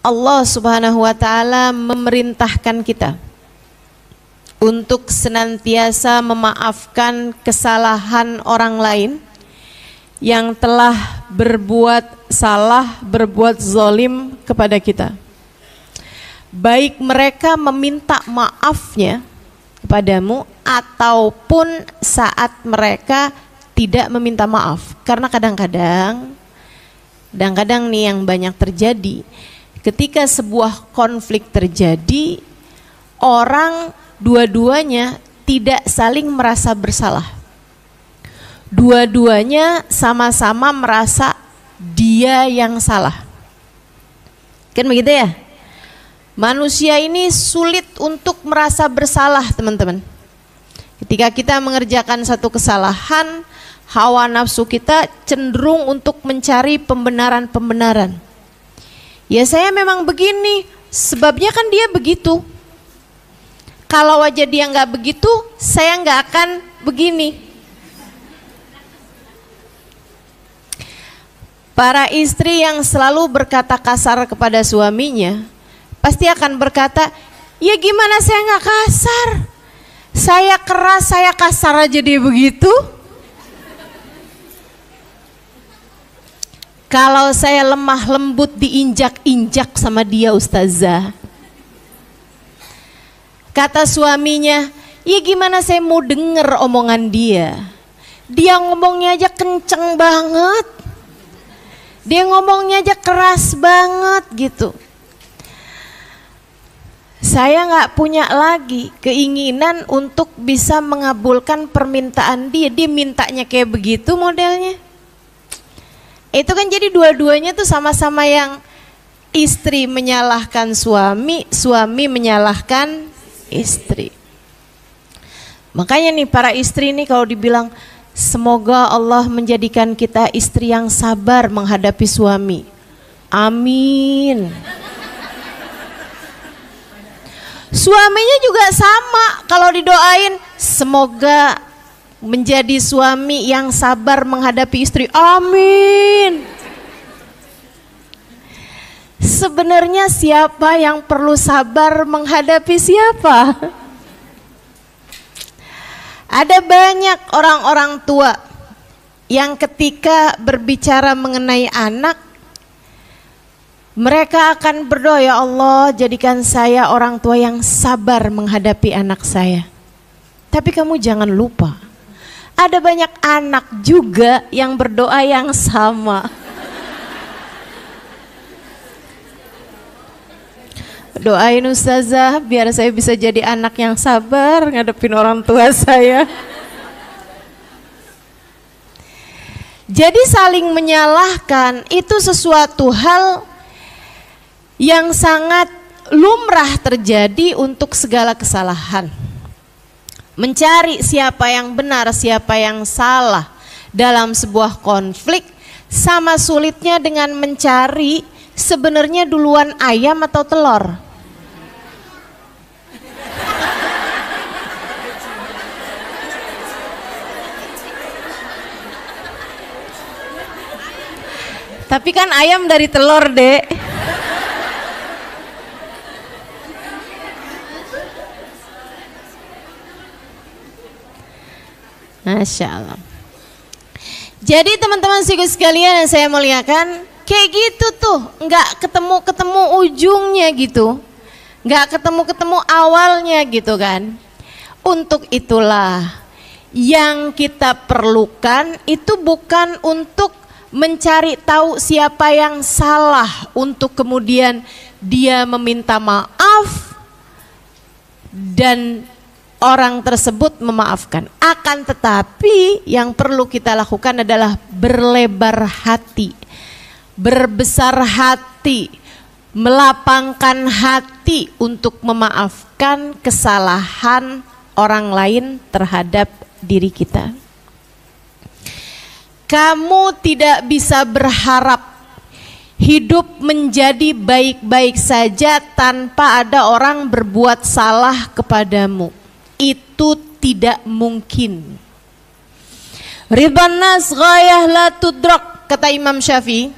Allah Subhanahu wa Ta'ala memerintahkan kita untuk senantiasa memaafkan kesalahan orang lain yang telah berbuat salah, berbuat zalim kepada kita. Baik mereka meminta maafnya kepadamu ataupun saat mereka tidak meminta maaf. Karena kadang-kadang nih yang banyak terjadi, ketika sebuah konflik terjadi, orang dua-duanya tidak saling merasa bersalah. Dua-duanya sama-sama merasa dia yang salah. Kan begitu ya? Manusia ini sulit untuk merasa bersalah, teman-teman. Ketika kita mengerjakan satu kesalahan, hawa nafsu kita cenderung untuk mencari pembenaran-pembenaran. Ya saya memang begini, sebabnya kan dia begitu. Kalau aja dia nggak begitu, saya nggak akan begini. Para istri yang selalu berkata kasar kepada suaminya, pasti akan berkata, ya gimana saya nggak kasar? Saya keras, saya kasar aja dia begitu. Kalau saya lemah lembut diinjak-injak sama dia ustazah. Kata suaminya, ya gimana saya mau denger omongan dia. Dia ngomongnya aja kenceng banget. Dia ngomongnya aja keras banget gitu. Saya gak punya lagi keinginan untuk bisa mengabulkan permintaan dia. Dia mintanya kayak begitu modelnya. Itu kan jadi dua-duanya tuh sama-sama yang istri menyalahkan suami, suami menyalahkan istri. Makanya nih para istri nih kalau dibilang semoga Allah menjadikan kita istri yang sabar menghadapi suami. Amin. Suaminya juga sama kalau didoain semoga menjadi suami yang sabar menghadapi istri. Amin. Sebenarnya siapa yang perlu sabar menghadapi siapa? Ada banyak orang-orang tua yang ketika berbicara mengenai anak, mereka akan berdoa, ya Allah jadikan saya orang tua yang sabar menghadapi anak saya. Tapi kamu jangan lupa, ada banyak anak juga yang berdoa yang sama. Doain ustazah biar saya bisa jadi anak yang sabar ngadepin orang tua saya. Jadi saling menyalahkan itu sesuatu hal yang sangat lumrah terjadi untuk segala kesalahan. Mencari siapa yang benar, siapa yang salah dalam sebuah konflik sama sulitnya dengan mencari sebenarnya duluan ayam atau telur. Tapi kan ayam dari telur, Dek. Masya Allah. Jadi teman-teman sekalian yang saya muliakan, kayak gitu tuh, nggak ketemu ujungnya gitu, nggak ketemu awalnya gitu kan. Untuk itulah yang kita perlukan itu bukan untuk mencari tahu siapa yang salah untuk kemudian dia meminta maaf dan orang tersebut memaafkan. Akan tetapi yang perlu kita lakukan adalah berlebar hati, berbesar hati, melapangkan hati untuk memaafkan kesalahan orang lain terhadap diri kita. Kamu tidak bisa berharap hidup menjadi baik-baik saja tanpa ada orang berbuat salah kepadamu. Itu tidak mungkin. Ridwan nas ghayah la tudrak, kata Imam Syafi'i.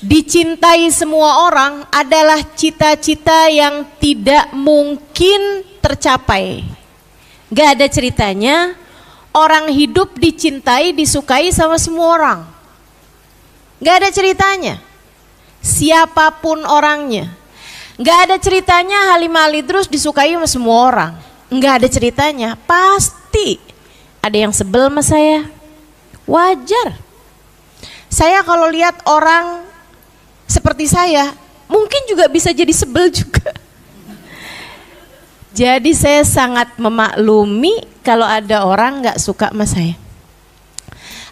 dicintai semua orang adalah cita-cita yang tidak mungkin tercapai. Gak ada ceritanya orang hidup dicintai, disukai sama semua orang. Gak ada ceritanya, siapapun orangnya. Gak ada ceritanya Halimah Al-Idrus disukai sama semua orang. Gak ada ceritanya, pasti ada yang sebel sama saya. Wajar. Saya kalau lihat orang seperti saya, mungkin juga bisa jadi sebel juga. Jadi saya sangat memaklumi kalau ada orang gak suka sama saya.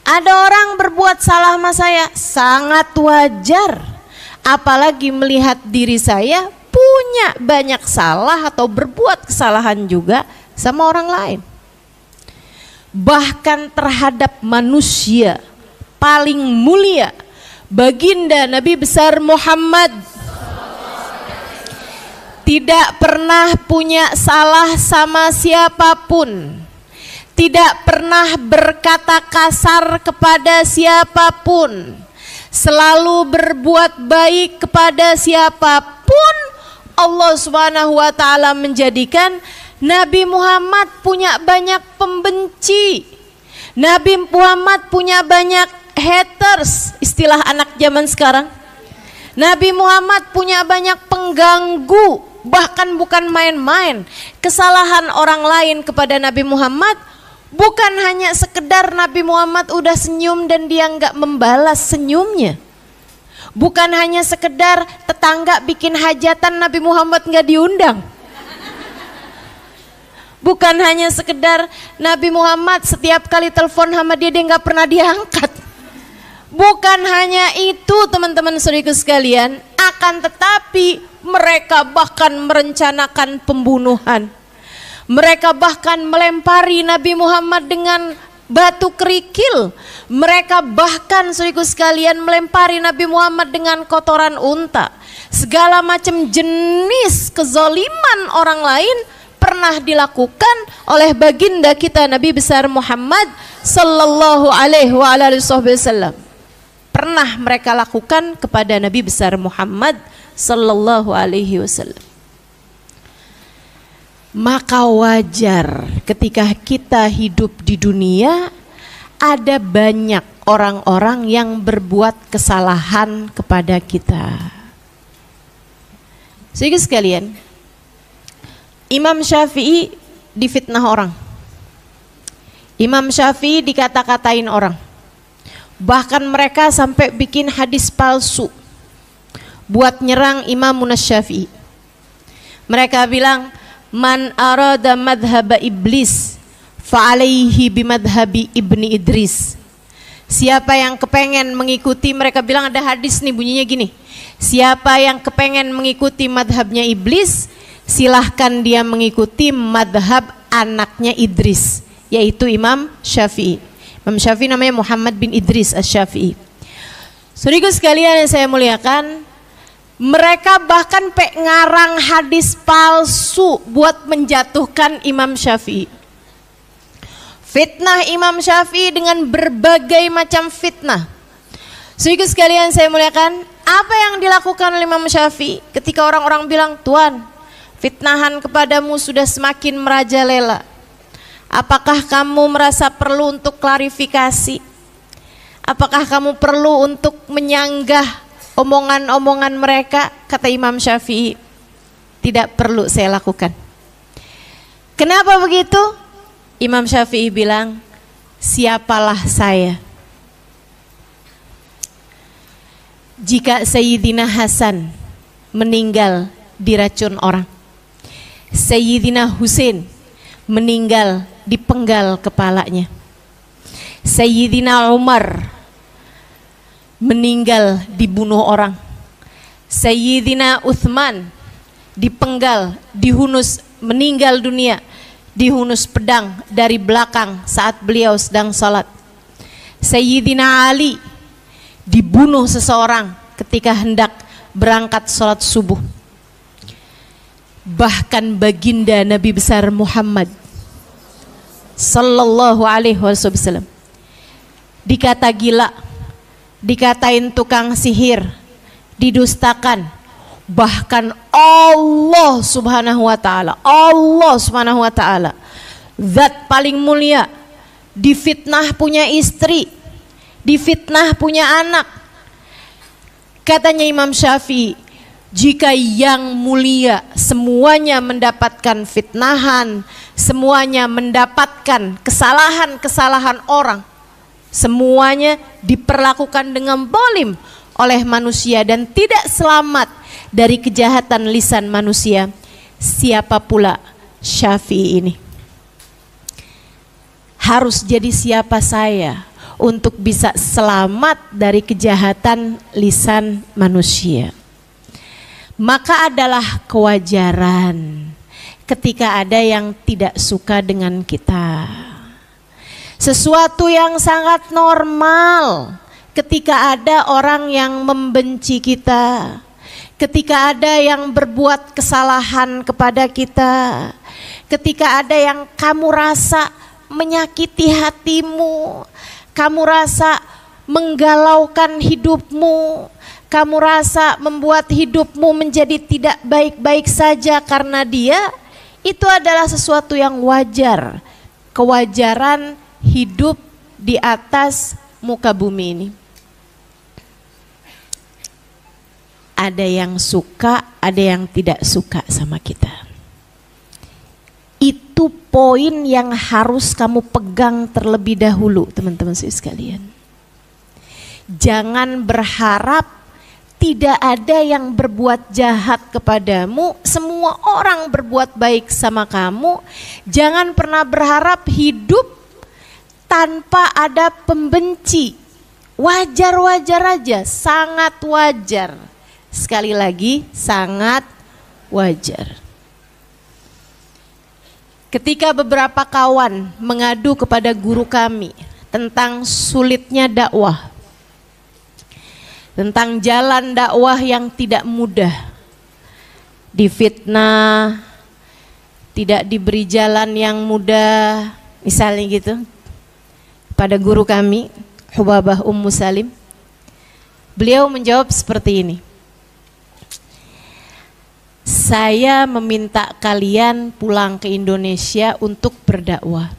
Ada orang berbuat salah sama saya, sangat wajar. Apalagi melihat diri saya punya banyak salah atau berbuat kesalahan juga sama orang lain. Bahkan terhadap manusia paling mulia, baginda Nabi besar Muhammad, tidak pernah punya salah sama siapapun, tidak pernah berkata kasar kepada siapapun, selalu berbuat baik kepada siapapun. Allah Subhanahu wa ta'ala menjadikan Nabi Muhammad punya banyak pembenci, Nabi Muhammad punya banyak haters, istilah anak zaman sekarang. Nabi Muhammad punya banyak pengganggu, bahkan bukan main-main. Kesalahan orang lain kepada Nabi Muhammad bukan hanya sekedar Nabi Muhammad udah senyum dan dia nggak membalas senyumnya. Bukan hanya sekedar tetangga bikin hajatan Nabi Muhammad nggak diundang. Bukan hanya sekedar Nabi Muhammad setiap kali telepon sama dia nggak pernah diangkat. Bukan hanya itu teman-teman saudaraku sekalian, akan tetapi mereka bahkan merencanakan pembunuhan. Mereka bahkan melempari Nabi Muhammad dengan batu kerikil. Mereka bahkan saudaraku sekalian melempari Nabi Muhammad dengan kotoran unta. Segala macam jenis kezaliman orang lain pernah dilakukan oleh baginda kita Nabi besar Muhammad sallallahu alaihi wasallam. Pernah mereka lakukan kepada Nabi besar Muhammad sallallahu alaihi wasallam. Maka wajar ketika kita hidup di dunia ada banyak orang-orang yang berbuat kesalahan kepada kita. Saudara sekalian, Imam Syafi'i difitnah orang. Imam Syafi'i dikata-katain orang. Bahkan mereka sampai bikin hadis palsu buat nyerang Imam Syafi'i. Mereka bilang, man arada madhaba iblis fa'alaihi bimadhabi ibni Idris. Siapa yang kepengen mengikuti, mereka bilang ada hadis nih bunyinya gini, siapa yang kepengen mengikuti madhabnya iblis, silahkan dia mengikuti madhab anaknya Idris, yaitu Imam Syafi'i. Imam Syafi'i namanya Muhammad bin Idris Asy-Syafi'i. Saudaraku sekalian yang saya muliakan, mereka bahkan ngarang hadis palsu buat menjatuhkan Imam Syafi'i. Fitnah Imam Syafi'i dengan berbagai macam fitnah. Saudaraku sekalian saya muliakan, apa yang dilakukan oleh Imam Syafi'i ketika orang-orang bilang, Tuan, fitnahan kepadamu sudah semakin merajalela. Apakah kamu merasa perlu untuk klarifikasi? Apakah kamu perlu untuk menyanggah omongan-omongan mereka? Kata Imam Syafi'i, tidak perlu saya lakukan. Kenapa begitu? Imam Syafi'i bilang, siapalah saya jika Sayyidina Hasan meninggal diracun orang, Sayyidina Husain meninggal dipenggal kepalanya, Sayyidina Umar meninggal dibunuh orang, Sayyidina Uthman dipenggal, dihunus, meninggal dunia, dihunus pedang dari belakang saat beliau sedang salat, Sayyidina Ali dibunuh seseorang ketika hendak berangkat salat subuh. Bahkan baginda Nabi besar Muhammad sallallahu alaihi wasallam dikata gila, dikatain tukang sihir, didustakan. Bahkan Allah Subhanahu wa taala, Allah Subhanahu wa taala, zat paling mulia, difitnah punya istri, difitnah punya anak. Katanya Imam Syafi'i, jika yang mulia semuanya mendapatkan fitnahan, semuanya mendapatkan kesalahan-kesalahan orang, semuanya diperlakukan dengan zalim oleh manusia dan tidak selamat dari kejahatan lisan manusia, siapa pula Syafi'i ini? Harus jadi siapa saya untuk bisa selamat dari kejahatan lisan manusia? Maka adalah kewajaran ketika ada yang tidak suka dengan kita. Sesuatu yang sangat normal ketika ada orang yang membenci kita, ketika ada yang berbuat kesalahan kepada kita, ketika ada yang kamu rasa menyakiti hatimu, kamu rasa menggalaukan hidupmu, kamu rasa membuat hidupmu menjadi tidak baik-baik saja karena dia, itu adalah sesuatu yang wajar. Kewajaran hidup di atas muka bumi ini. Ada yang suka, ada yang tidak suka sama kita. Itu poin yang harus kamu pegang terlebih dahulu, teman-teman sekalian. Jangan berharap tidak ada yang berbuat jahat kepadamu, semua orang berbuat baik sama kamu. Jangan pernah berharap hidup tanpa ada pembenci. Wajar-wajar aja, sangat wajar. Sekali lagi, sangat wajar. Ketika beberapa kawan mengadu kepada guru kami tentang sulitnya dakwah, tentang jalan dakwah yang tidak mudah, difitnah, tidak diberi jalan yang mudah, misalnya gitu, pada guru kami, Hubabah Ummu Salim, beliau menjawab seperti ini. Saya meminta kalian pulang ke Indonesia untuk berdakwah.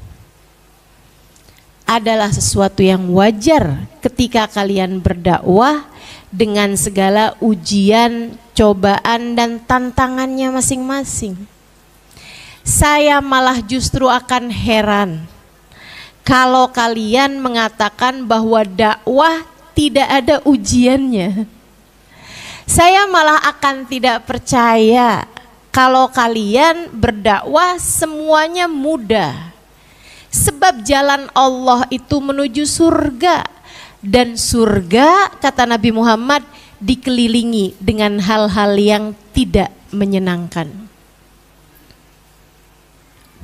Adalah sesuatu yang wajar ketika kalian berdakwah dengan segala ujian, cobaan dan tantangannya masing-masing. Saya malah justru akan heran kalau kalian mengatakan bahwa dakwah tidak ada ujiannya. Saya malah akan tidak percaya kalau kalian berdakwah semuanya mudah. Sebab jalan Allah itu menuju surga. Dan surga, kata Nabi Muhammad, dikelilingi dengan hal-hal yang tidak menyenangkan.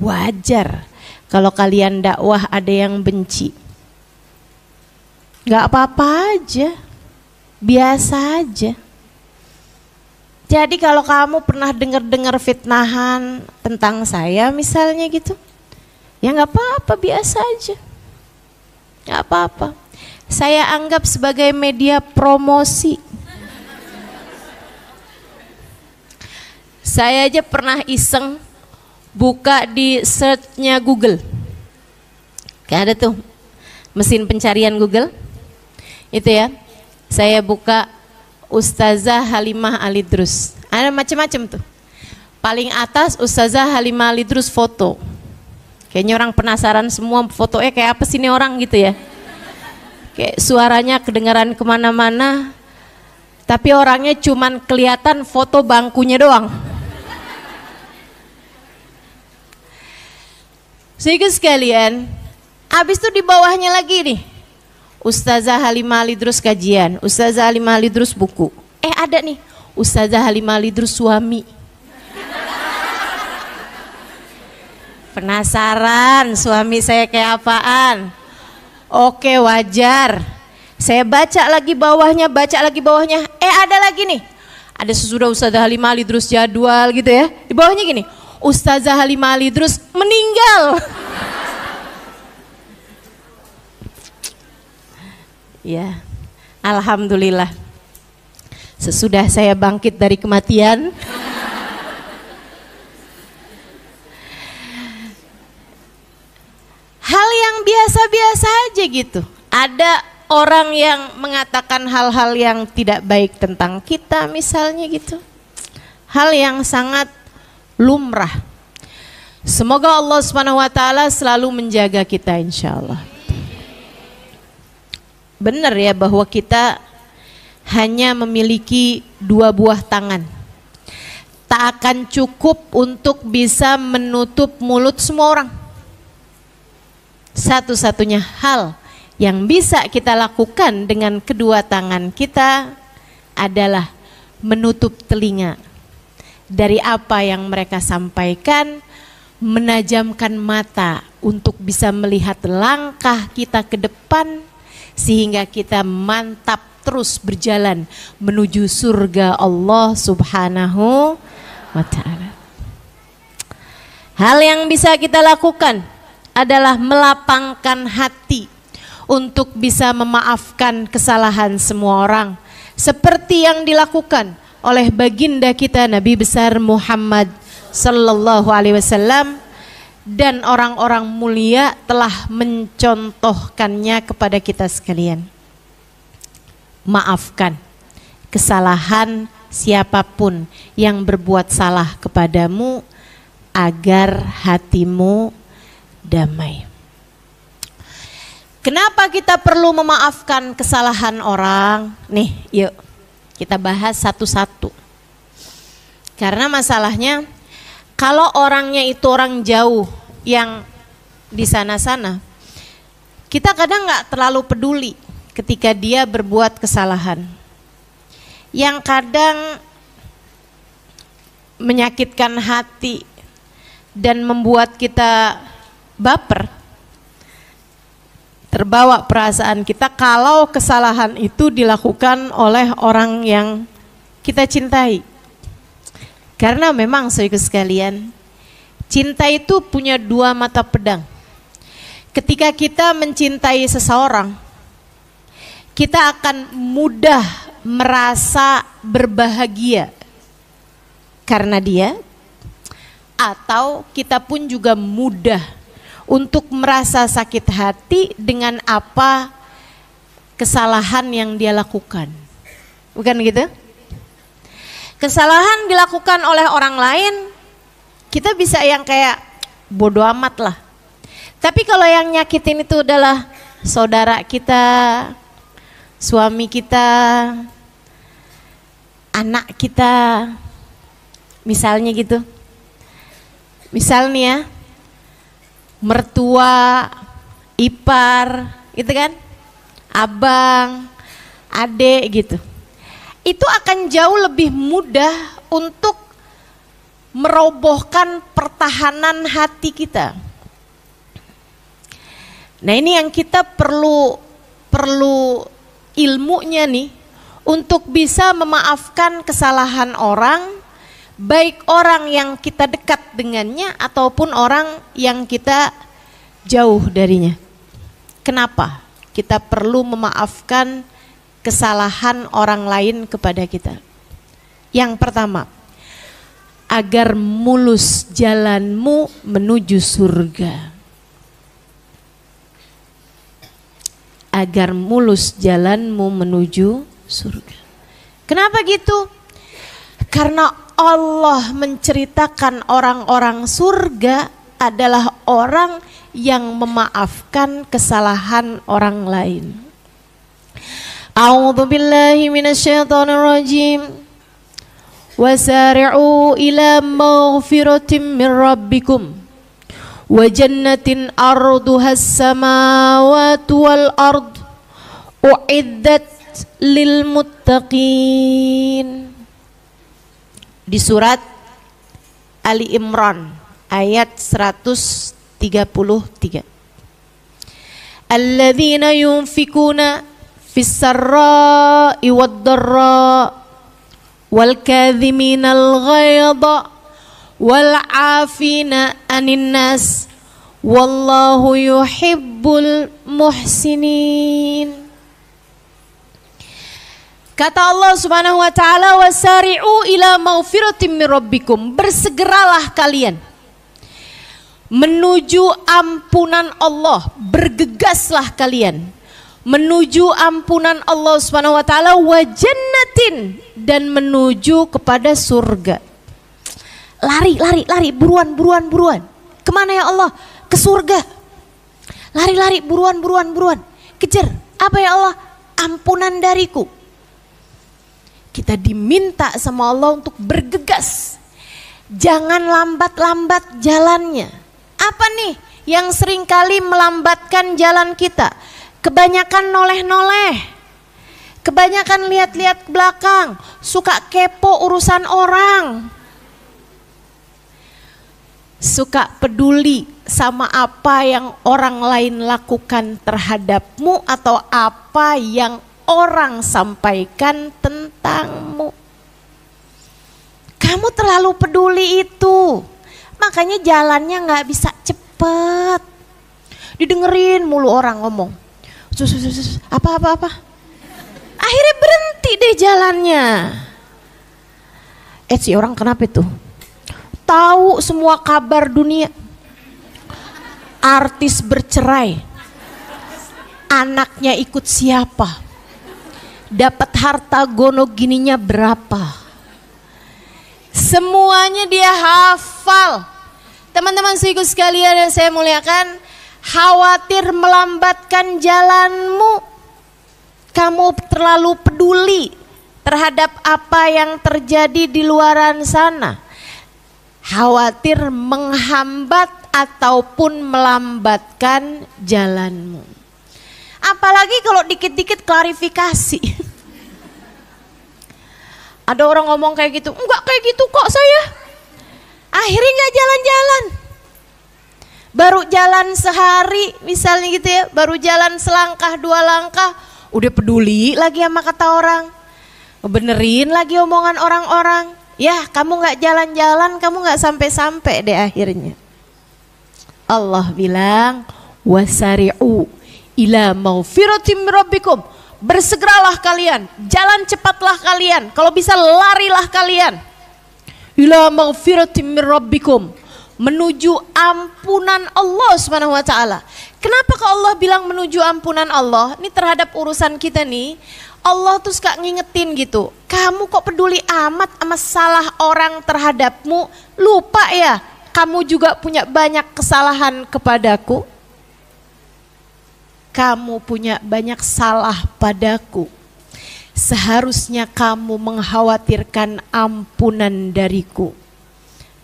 Wajar kalau kalian dakwah ada yang benci. Gak apa-apa aja, biasa aja. Jadi kalau kamu pernah dengar-dengar fitnahan tentang saya misalnya gitu, ya gak apa-apa, biasa aja. Gak apa-apa. Saya anggap sebagai media promosi. Saya aja pernah iseng buka di search-nya Google. Kayak ada tuh mesin pencarian Google. Itu ya. Saya buka Ustazah Halimah Alidrus. Ada macam-macam tuh. Paling atas Ustazah Halimah Alidrus foto. Kayaknya orang penasaran semua fotonya kayak apa sih ini orang gitu ya. Kayak suaranya kedengaran kemana-mana. Tapi orangnya cuman kelihatan foto bangkunya doang. Sehingga sekalian, habis itu di bawahnya lagi nih, Ustazah Halimah Alidrus kajian, Ustazah Halimah Alidrus buku. Ada nih, Ustazah Halimah Alidrus suami. Penasaran suami saya kayak apaan? Oke, wajar. Saya baca lagi bawahnya, ada lagi nih. Ada sesudah Ustazah Halimah Alidrus jadwal gitu ya. Di bawahnya gini, Ustazah Halimah Alidrus meninggal. Ya, alhamdulillah. sesudah saya bangkit dari kematian. Hal yang biasa-biasa aja gitu. Ada orang yang mengatakan hal-hal yang tidak baik tentang kita misalnya gitu. Hal yang sangat lumrah. Semoga Allah Subhanahu wa taala selalu menjaga kita insyaallah. Benar ya bahwa kita hanya memiliki 2 buah tangan. Tak akan cukup untuk bisa menutup mulut semua orang. Satu-satunya hal yang bisa kita lakukan dengan kedua tangan kita adalah menutup telinga dari apa yang mereka sampaikan, menajamkan mata untuk bisa melihat langkah kita ke depan sehingga kita mantap terus berjalan menuju surga Allah Subhanahu wa taala. Hal yang bisa kita lakukan adalah melapangkan hati untuk bisa memaafkan kesalahan semua orang seperti yang dilakukan oleh baginda kita Nabi besar Muhammad sallallahu alaihi wasallam dan orang-orang mulia telah mencontohkannya kepada kita sekalian. Maafkan kesalahan siapapun yang berbuat salah kepadamu agar hatimu damai. Kenapa kita perlu memaafkan kesalahan orang? Nih, yuk kita bahas satu-satu. Karena masalahnya kalau orangnya itu orang jauh yang di sana-sana, kita kadang nggak terlalu peduli ketika dia berbuat kesalahan. Yang kadang menyakitkan hati dan membuat kita baper, terbawa perasaan kita kalau kesalahan itu dilakukan oleh orang yang kita cintai. Karena memang saudara sekalian, cinta itu punya 2 mata pedang. Ketika kita mencintai seseorang, kita akan mudah merasa berbahagia karena dia, atau kita pun juga mudah untuk merasa sakit hati dengan apa kesalahan yang dia lakukan. Bukan gitu? Kesalahan dilakukan oleh orang lain, kita bisa yang kayak bodoh amat lah. Tapi kalau yang nyakitin itu adalah saudara kita, suami kita, anak kita, misalnya gitu. Misalnya mertua, ipar, gitu kan, abang, adik gitu. Itu akan jauh lebih mudah untuk merobohkan pertahanan hati kita. Nah ini yang kita perlu ilmunya nih untuk bisa memaafkan kesalahan orang, baik orang yang kita dekat dengannya ataupun orang yang kita jauh darinya. Kenapa kita perlu memaafkan kesalahan orang lain kepada kita? Yang pertama, agar mulus jalanmu menuju surga. Agar mulus jalanmu menuju surga. Kenapa gitu? Karena Allah menceritakan orang-orang surga adalah orang yang memaafkan kesalahan orang lain. A'udzu billahi minasyaitonir rajim. Wasari'u ila maghfiratin min rabbikum wa jannatin arduhas samawati wal ard uiddat lil muttaqin. Di surat Ali Imran ayat 133. Alladzina yunfikuna fis sarra'i wad dharra wal kadhiminal ghaidha wal 'afina 'anil nas wallahu yuhibbul muhsinin. Kata Allah Subhanahu wa taala, wasari'u ila maghfiratin min rabbikum. Bersegeralah kalian menuju ampunan Allah, bergegaslah kalian menuju ampunan Allah Subhanahu wa taala, wa jannatin, dan menuju kepada surga. Lari, buruan. Kemana ya Allah? Ke surga. Lari, buruan. Kejar. Apa ya Allah? Ampunan dariku. Kita diminta sama Allah untuk bergegas. Jangan lambat-lambat jalannya. Apa nih yang seringkali melambatkan jalan kita? Kebanyakan noleh-noleh. Kebanyakan lihat-lihat ke belakang. Suka kepo urusan orang. Suka peduli sama apa yang orang lain lakukan terhadapmu atau apa yang orang sampaikan tentangmu. Kamu terlalu peduli itu, makanya jalannya nggak bisa cepet. Didengerin mulu orang ngomong, apa. Akhirnya berhenti deh jalannya. Si orang kenapa itu? Tahu semua kabar dunia. Artis bercerai, anaknya ikut siapa? Dapat harta gono gininya berapa? Semuanya dia hafal. Teman-teman seiku sekalian yang saya muliakan, khawatir melambatkan jalanmu. Kamu terlalu peduli terhadap apa yang terjadi di luaran sana. Khawatir menghambat ataupun melambatkan jalanmu. Apalagi kalau dikit-dikit klarifikasi. Ada orang ngomong kayak gitu, enggak kayak gitu kok saya. Akhirnya enggak jalan-jalan. Baru jalan sehari misalnya gitu ya, baru jalan selangkah 2 langkah, udah peduli lagi sama kata orang. Benerin lagi omongan orang-orang. Ya kamu enggak jalan-jalan, kamu enggak sampai-sampai deh akhirnya. Allah bilang, wasari'u ila maghfiratin min rabbikum. Bersegeralah kalian, jalan cepatlah kalian, kalau bisa larilah kalian. Ila maghfiratin min rabbikum, menuju ampunan Allah Subhanahu wa taala. Kenapa kok Allah bilang menuju ampunan Allah? Ini terhadap urusan kita nih. Allah tuh suka ngingetin gitu. Kamu kok peduli amat sama salah orang terhadapmu? Lupa ya, kamu juga punya banyak kesalahan kepadaku. Kamu punya banyak salah padaku. Seharusnya kamu mengkhawatirkan ampunan dariku.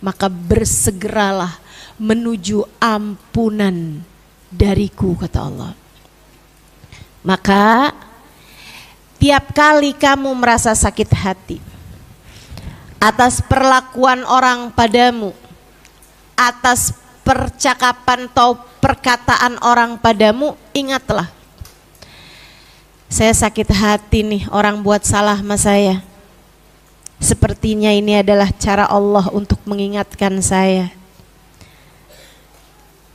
Maka bersegeralah menuju ampunan dariku, kata Allah. Maka tiap kali kamu merasa sakit hati atas perlakuan orang padamu, atas percakapan atau perkataan orang padamu, ingatlah, saya sakit hati nih orang buat salah sama saya. Sepertinya ini adalah cara Allah untuk mengingatkan saya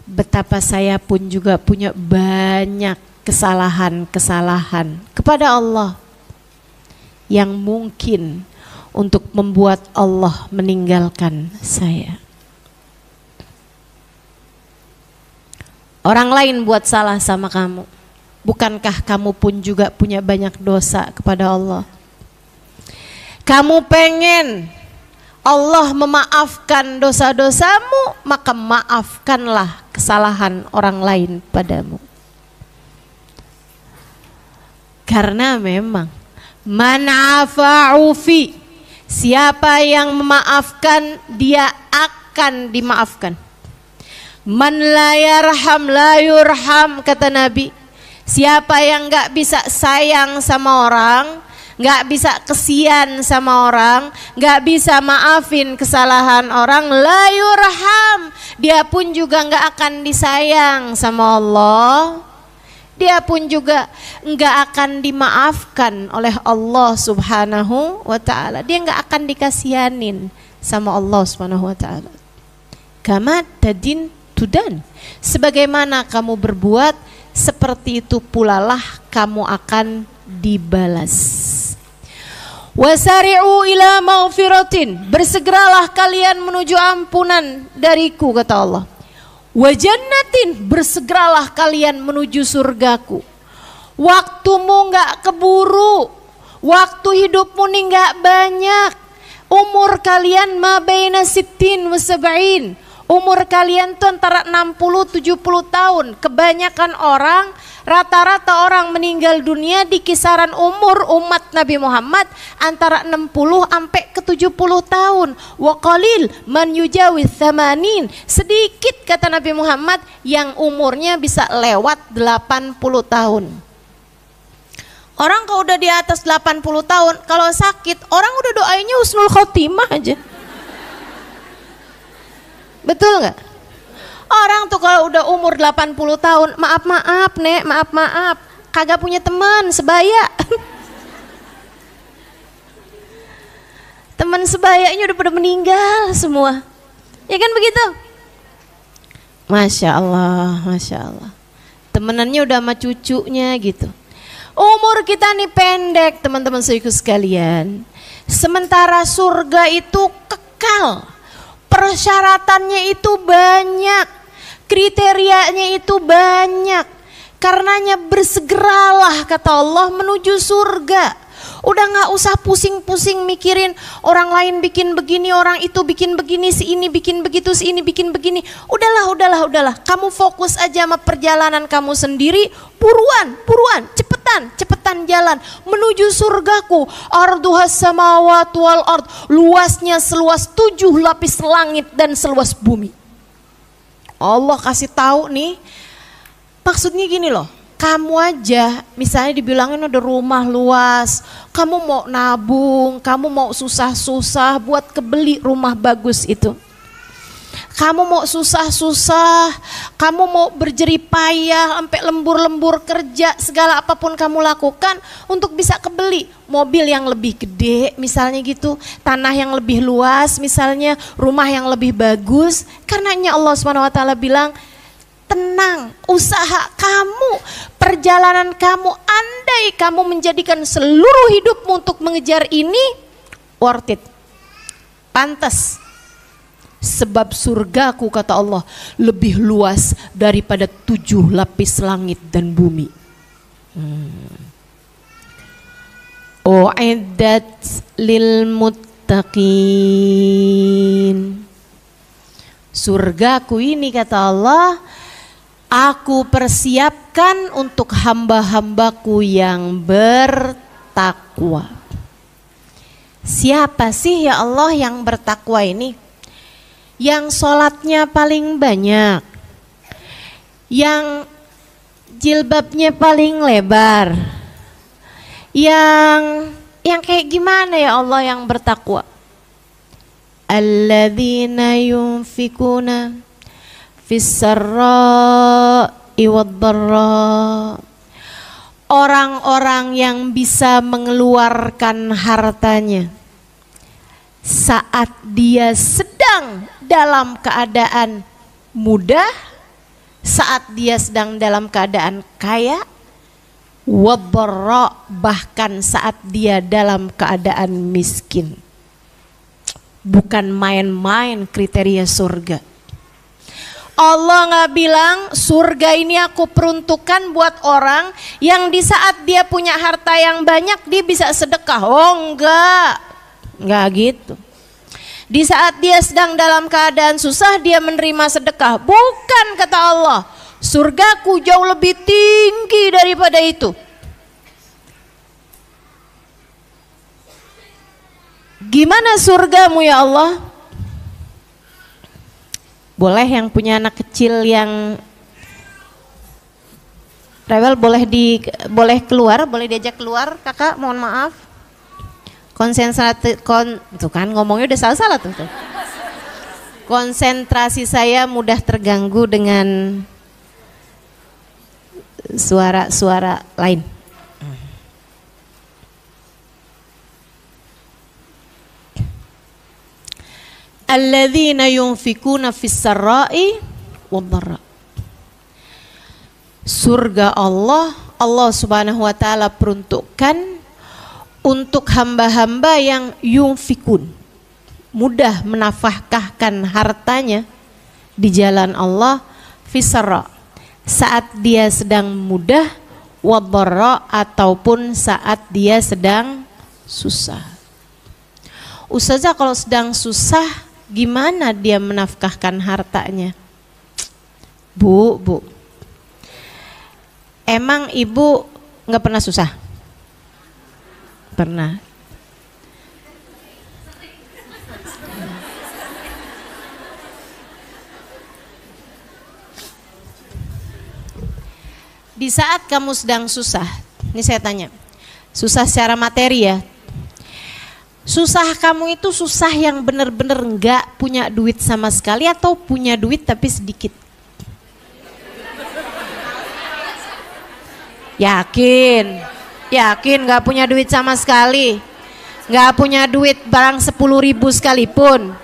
betapa saya pun juga punya banyak kesalahan-kesalahan kepada Allah yang mungkin untuk membuat Allah meninggalkan saya. Orang lain buat salah sama kamu, bukankah kamu pun juga punya banyak dosa kepada Allah? Kamu pengen Allah memaafkan dosa-dosamu, maka maafkanlah kesalahan orang lain padamu. Karena memang man afa'ufi, siapa yang memaafkan dia akan dimaafkan. Man la yarham la yurham, kata Nabi. Siapa yang gak bisa sayang sama orang, gak bisa kesian sama orang, gak bisa maafin kesalahan orang, la yurham, dia pun juga gak akan disayang sama Allah. Dia pun juga gak akan dimaafkan oleh Allah Subhanahu wa ta'ala. Dia gak akan dikasihanin sama Allah Subhanahu wa ta'ala. Kama tadin tudan, sebagaimana kamu berbuat, seperti itu pula lah kamu akan dibalas. Wasari'u ila maghfiratin, bersegeralah kalian menuju ampunan dariku, kata Allah. Wa jannatin, bersegeralah kalian menuju surgaku. Waktumu nggak keburu, waktu hidupmu nih nggak banyak. Umur kalian ma baina sittin wa sab'in, umur kalian tuh antara 60-70 tahun. Kebanyakan orang, rata-rata orang meninggal dunia di kisaran umur umat Nabi Muhammad antara 60 sampai ke 70 tahun. Wa qalil man yujawiz 80, sedikit kata Nabi Muhammad yang umurnya bisa lewat 80 tahun. Orang kalau udah di atas 80 tahun, kalau sakit, orang udah doainya husnul khotimah aja. Betul nggak? Orang tuh kalau udah umur 80 tahun, maaf nek, maaf, kagak punya teman sebaya. Teman sebayanya udah pada meninggal semua. Ya kan begitu? Masya Allah. Temenannya udah sama cucunya gitu. Umur kita nih pendek, teman-teman saudaraku sekalian. Sementara surga itu kekal. Persyaratannya itu banyak, kriterianya itu banyak. Karenanya bersegeralah kata Allah menuju surga. Udah gak usah pusing-pusing mikirin orang lain bikin begini, orang itu bikin begini, si ini bikin begitu, si ini bikin begini. Udahlah. Kamu fokus aja sama perjalanan kamu sendiri. Buruan, cepetan jalan menuju surgaku. Arduhas samawati wal ard, luasnya seluas 7 lapis langit dan seluas bumi. Allah kasih tahu nih, maksudnya gini loh. Kamu aja misalnya dibilangin ada rumah luas, kamu mau nabung, kamu mau susah-susah buat kebeli rumah bagus itu. Kamu mau susah-susah, kamu mau berjerih payah sampai lembur-lembur kerja, segala apapun kamu lakukan untuk bisa kebeli mobil yang lebih gede misalnya gitu, tanah yang lebih luas misalnya, rumah yang lebih bagus. Karenanya Allah SWT bilang, tenang, usaha kamu, perjalanan kamu, andai kamu menjadikan seluruh hidupmu untuk mengejar ini, worth it, pantas. Sebab surgaku kata Allah lebih luas daripada 7 lapis langit dan bumi. U'iddat lil muttaqin. Surgaku ini kata Allah, aku persiapkan untuk hamba-hambaku yang bertakwa. Siapa sih ya Allah yang bertakwa ini? Yang sholatnya paling banyak, yang jilbabnya paling lebar, yang kayak gimana ya Allah yang bertakwa? Alladzina yunfikuna fis-sarra'i wad-dharra, orang-orang yang bisa mengeluarkan hartanya saat dia sedang dalam keadaan mudah, saat dia sedang dalam keadaan kaya, wad-dharra, bahkan saat dia dalam keadaan miskin. Bukan main-main kriteria surga. Allah nggak bilang surga ini aku peruntukkan buat orang yang di saat dia punya harta yang banyak dia bisa sedekah. Oh enggak gitu. Di saat dia sedang dalam keadaan susah dia menerima sedekah. Bukan kata Allah. Surgaku jauh lebih tinggi daripada itu. Gimana surgamu ya Allah? Boleh yang punya anak kecil yang rewel boleh keluar, boleh diajak keluar, kakak mohon maaf. Tuh kan ngomongnya udah salah tuh. Konsentrasi saya mudah terganggu dengan suara-suara lain. Alladzina yunfikuna fis-sarra'i wad-dharra. Surga Allah Subhanahu wa taala peruntukkan untuk hamba-hamba yang yunfikun, mudah menafkahkan hartanya di jalan Allah, fisra, saat dia sedang mudah, wadharra, ataupun saat dia sedang susah. Ustazah, kalau sedang susah gimana dia menafkahkan hartanya? Bu, emang ibu nggak pernah susah? Pernah. Di saat kamu sedang susah, ini saya tanya, susah secara materi ya, susah kamu itu susah yang benar-benar nggak punya duit sama sekali atau punya duit tapi sedikit? Yakin nggak punya duit sama sekali, nggak punya duit barang 10.000 sekalipun?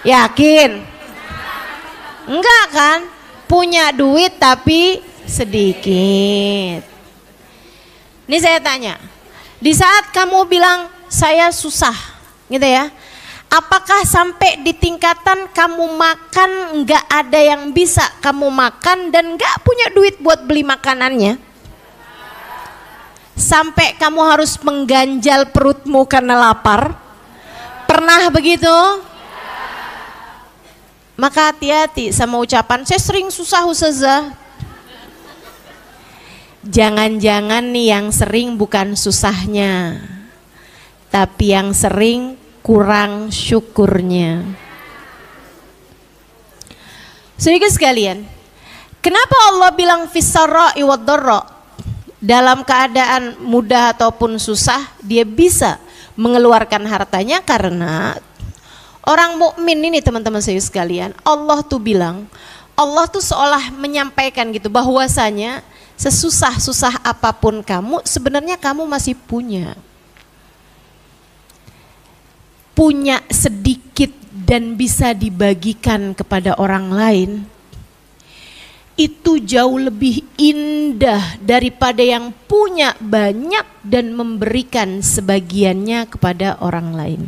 Yakin? Enggak kan? Punya duit tapi sedikit. Ini saya tanya, di saat kamu bilang saya susah gitu ya, apakah sampai di tingkatan kamu makan nggak ada yang bisa kamu makan dan nggak punya duit buat beli makanannya, sampai kamu harus mengganjal perutmu karena lapar? Pernah begitu? Maka hati-hati sama ucapan saya sering susah ustazah. Jangan-jangan nih yang sering bukan susahnya, tapi yang sering kurang syukurnya. Saudara sekalian, kenapa Allah bilang fis-sarra'i wad-dharra? Dalam keadaan mudah ataupun susah dia bisa mengeluarkan hartanya, karena orang mukmin ini teman-teman saya sekalian, Allah tuh bilang, Allah tuh seolah menyampaikan gitu bahwasanya sesusah-susah apapun kamu, sebenarnya kamu masih punya sedikit dan bisa dibagikan kepada orang lain. Itu jauh lebih indah daripada yang punya banyak dan memberikan sebagiannya kepada orang lain.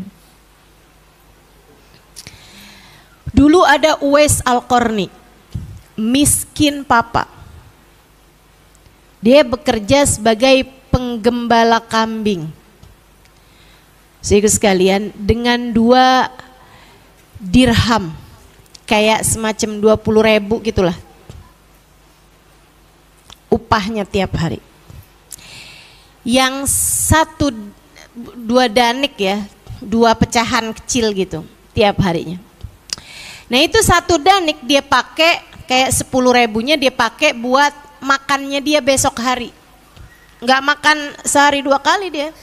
Dulu ada Uwais Al-Qarni, miskin papa. Dia bekerja sebagai penggembala kambing. Saudara sekalian, dengan 2 dirham, kayak semacam 20.000 gitulah upahnya tiap hari. Yang 2 danik ya, 2 pecahan kecil gitu tiap harinya. Nah itu 1 danik dia pakai, kayak 10.000-nya dia pakai buat makannya dia besok hari. Nggak makan sehari 2 kali dia,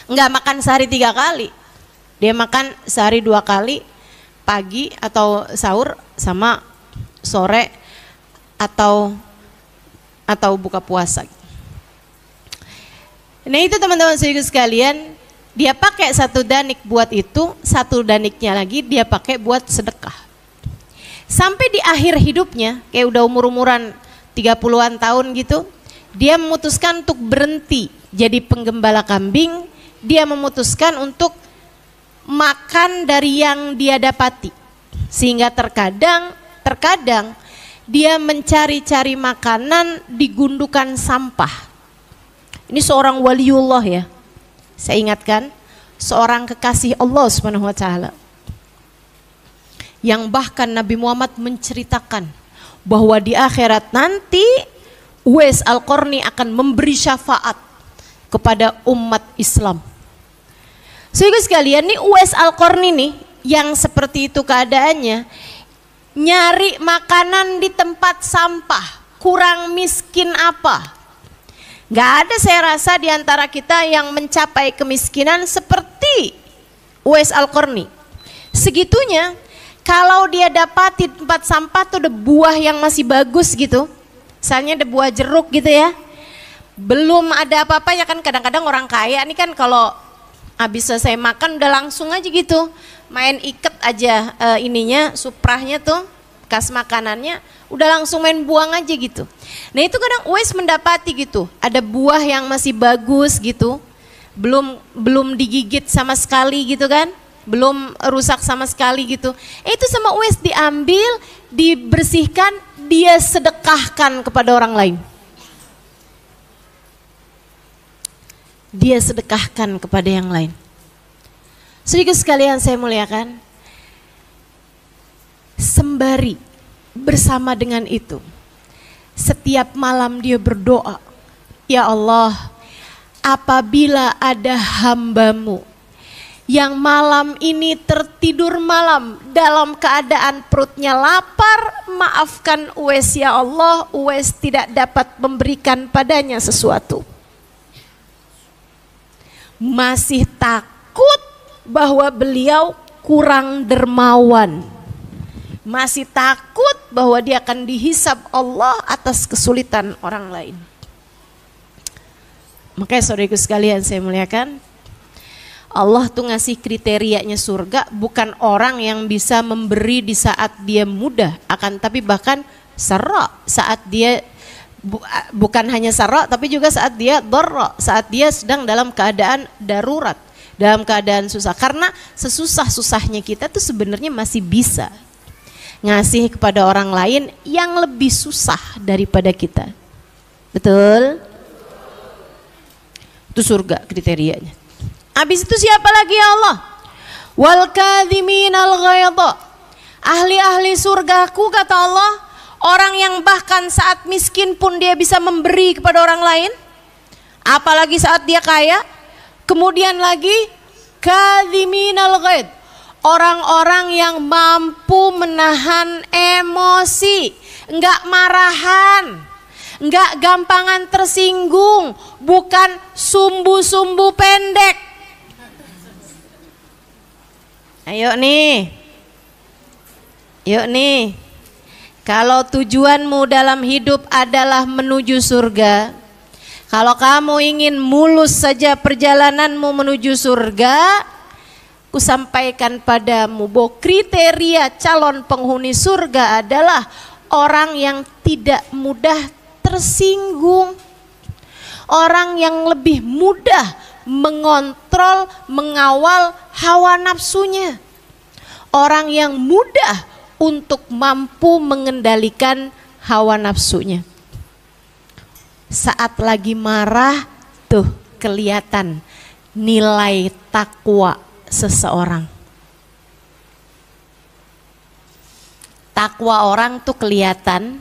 nggak makan sehari 3 kali, dia makan sehari 2 kali, pagi atau sahur sama sore atau buka puasa. Nah itu teman-teman saudara sekalian, dia pakai 1 danik buat itu, 1 daniknya lagi dia pakai buat sedekah. Sampai di akhir hidupnya, kayak udah umur-umuran 30-an tahun gitu, dia memutuskan untuk berhenti jadi penggembala kambing. Dia memutuskan untuk makan dari yang dia dapati, sehingga terkadang dia mencari-cari makanan di gundukan sampah. Ini seorang waliullah ya, saya ingatkan, seorang kekasih Allah Subhanahu wa taala, yang bahkan Nabi Muhammad menceritakan bahwa di akhirat nanti Uwais Al-Qarni akan memberi syafaat kepada umat Islam. Saudara sekalian, nih Uwais Al-Qarni nih yang seperti itu keadaannya, nyari makanan di tempat sampah, kurang miskin apa? Gak ada saya rasa di antara kita yang mencapai kemiskinan seperti Uwais Al-Qarni. Segitunya, kalau dia dapati tempat sampah tuh ada buah yang masih bagus gitu, misalnya ada buah jeruk gitu ya, belum ada apa-apanya kan. Kadang-kadang orang kaya ini kan kalau habis selesai makan udah langsung aja gitu, main iket aja ininya, suprahnya tuh, bekas makanannya, udah langsung main buang aja gitu. Nah itu kadang Uwais mendapati gitu, ada buah yang masih bagus gitu, belum digigit sama sekali gitu kan, belum rusak sama sekali gitu. Itu sama Uwais diambil, dibersihkan, dia sedekahkan kepada orang lain. Dia sedekahkan kepada yang lain. Saudara sekalian saya muliakan, sembari bersama dengan itu, setiap malam dia berdoa, ya Allah, apabila ada hamba-Mu yang malam ini tertidur malam dalam keadaan perutnya lapar, maafkan Uwais ya Allah, Uwais tidak dapat memberikan padanya sesuatu. Masih takut bahwa beliau kurang dermawan. Masih takut bahwa dia akan dihisab Allah atas kesulitan orang lain. Makanya saudaraku sekalian saya muliakan, Allah tuh ngasih kriterianya surga bukan orang yang bisa memberi di saat dia mudah, akan tapi bahkan sarra saat dia bukan hanya sarra tapi juga saat dia dharra, saat dia sedang dalam keadaan darurat, dalam keadaan susah. Karena sesusah-susahnya kita tuh sebenarnya masih bisa ngasih kepada orang lain yang lebih susah daripada kita. Betul? Itu surga kriterianya. Habis itu siapa lagi ya Allah? Wal kadhiminal ghaidha. Ahli-ahli surgaku kata Allah, orang yang bahkan saat miskin pun dia bisa memberi kepada orang lain, apalagi saat dia kaya. Kemudian lagi kadhiminal ghaidh, orang-orang yang mampu menahan emosi, enggak marahan, enggak gampangan tersinggung, bukan sumbu-sumbu pendek. Ayo nih, yuk nih, kalau tujuanmu dalam hidup adalah menuju surga, kalau kamu ingin mulus saja perjalananmu menuju surga, ku sampaikan padamu bahwa kriteria calon penghuni surga adalah orang yang tidak mudah tersinggung, orang yang lebih mudah mengontrol, mengawal hawa nafsunya, orang yang mudah untuk mampu mengendalikan hawa nafsunya. Saat lagi marah tuh kelihatan nilai takwa seseorang. Takwa orang tuh kelihatan